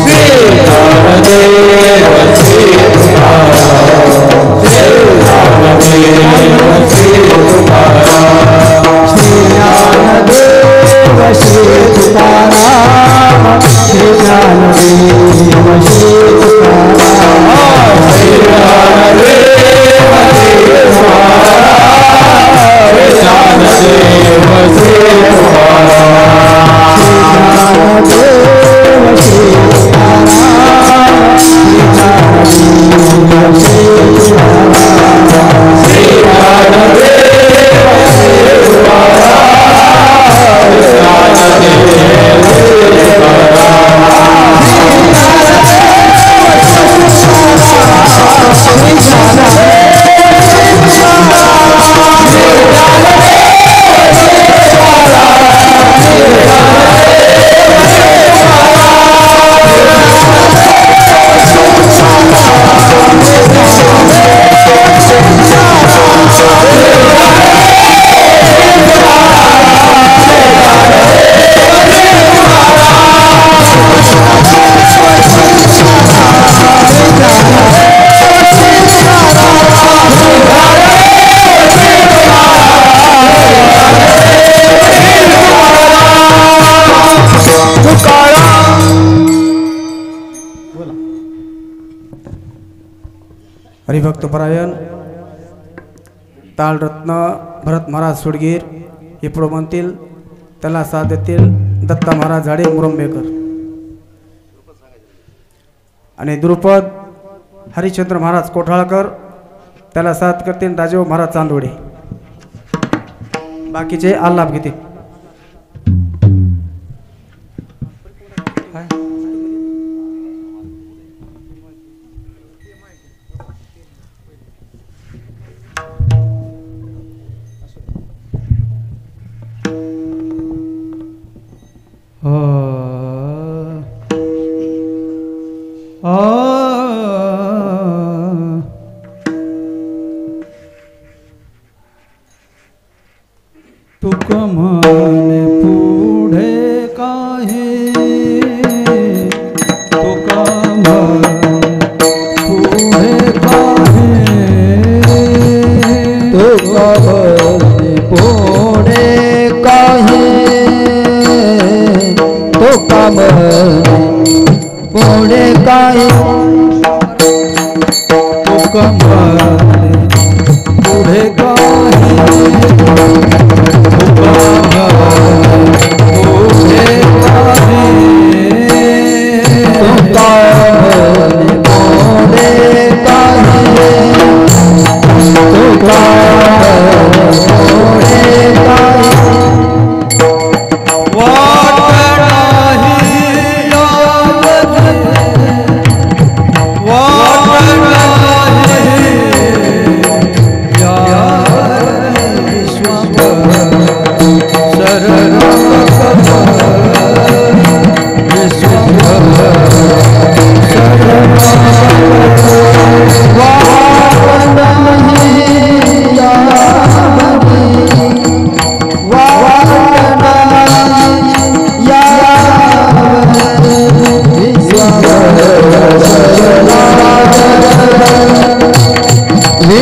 श्री ज्ञानदेव श्री तुकाराम श्री ज्ञानदेव श्री तुकाराम श्री ज्ञानदेव श्री तुकाराम श्री ज्ञानदेव श्री तुकाराम श्री ज्ञानदेव श्री तुकाराम श्री ज्ञानदेव श्री हरिभक्त परायण तालरत्न भरत महाराज सुडगीर हे पुढं म्हणतील, त्याला साथ देतील दत्ता महाराज झाडे मुरंबेकर आणि द्रुपद हरिश्चंद्र महाराज कोठाळकर, त्याला साथ करतील राजीव महाराज चांदोडे. बाकीचे आल्लाभ घेतील. तुका म्हणे पुढे काहे तुका म्हणे पुढे काहे तुका म्हणे पुढे काहे तुका म्हणे पुढे काहे तुका म्हणे पुढे काहे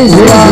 विश्वास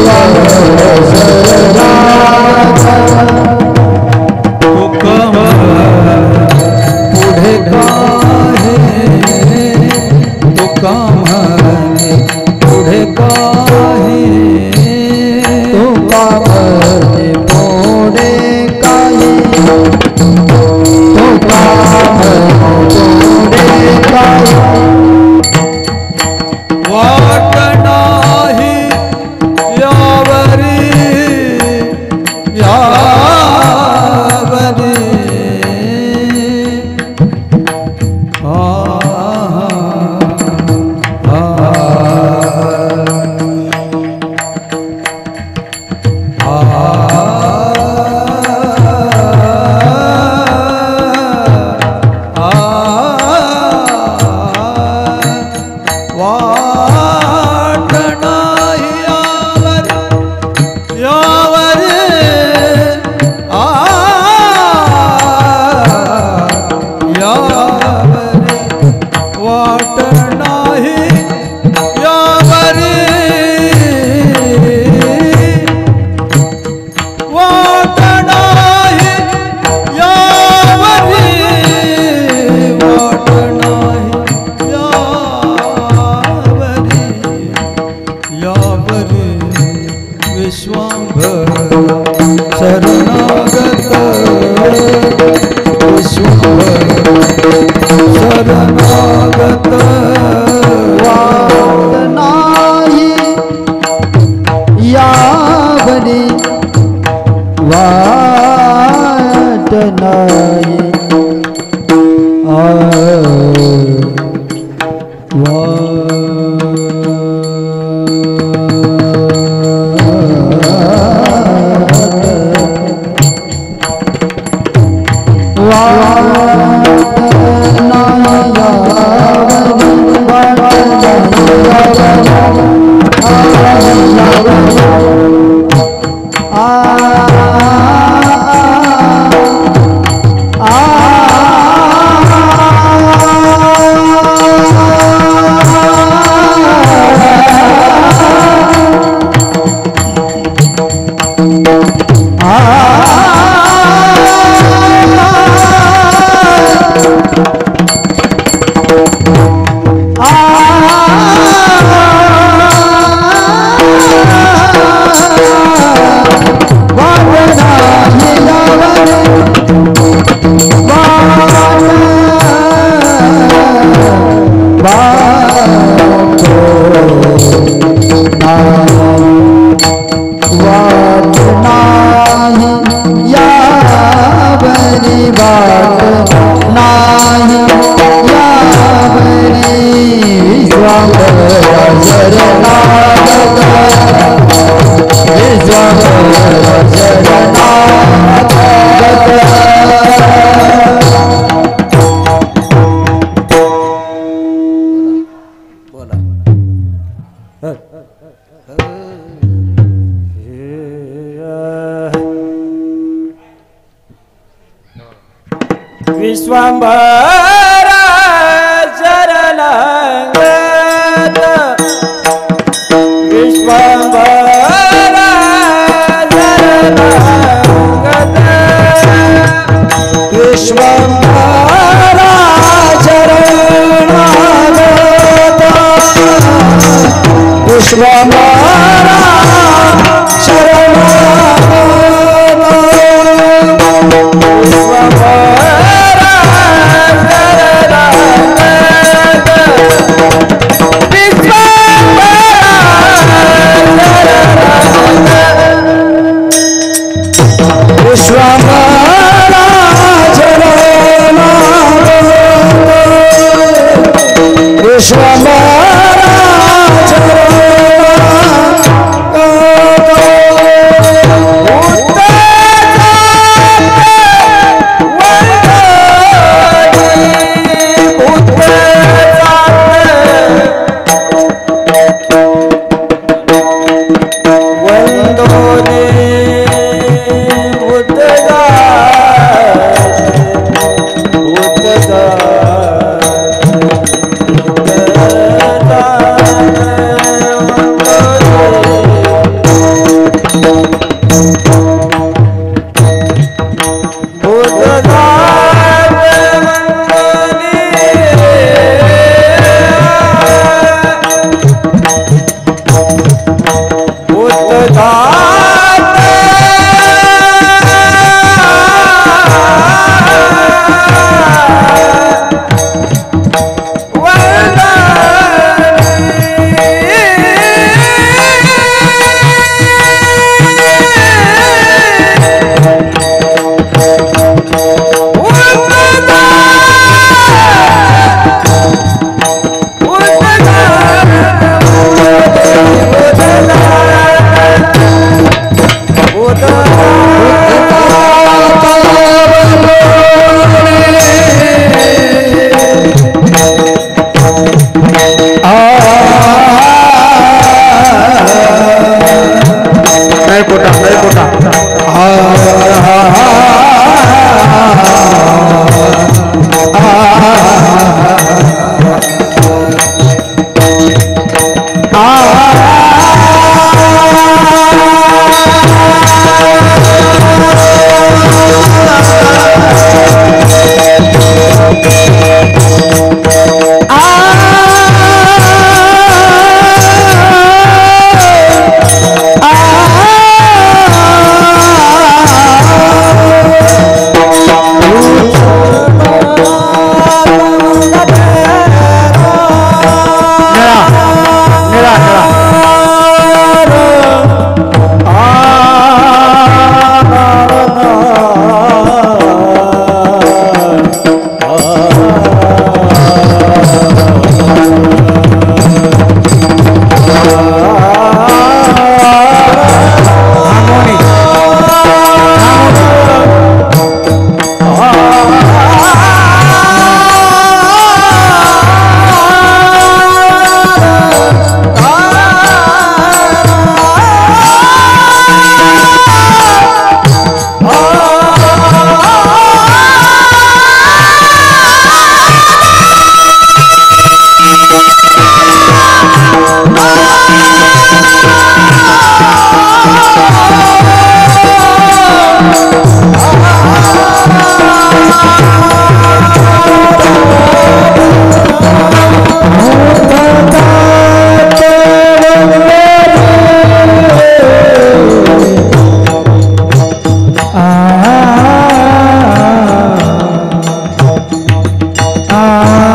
विश्वंभरा शरणंगत विश्वंभरा शरणंगत विश्वंभरा शरणंगत विश्वंभरा Thank you. आ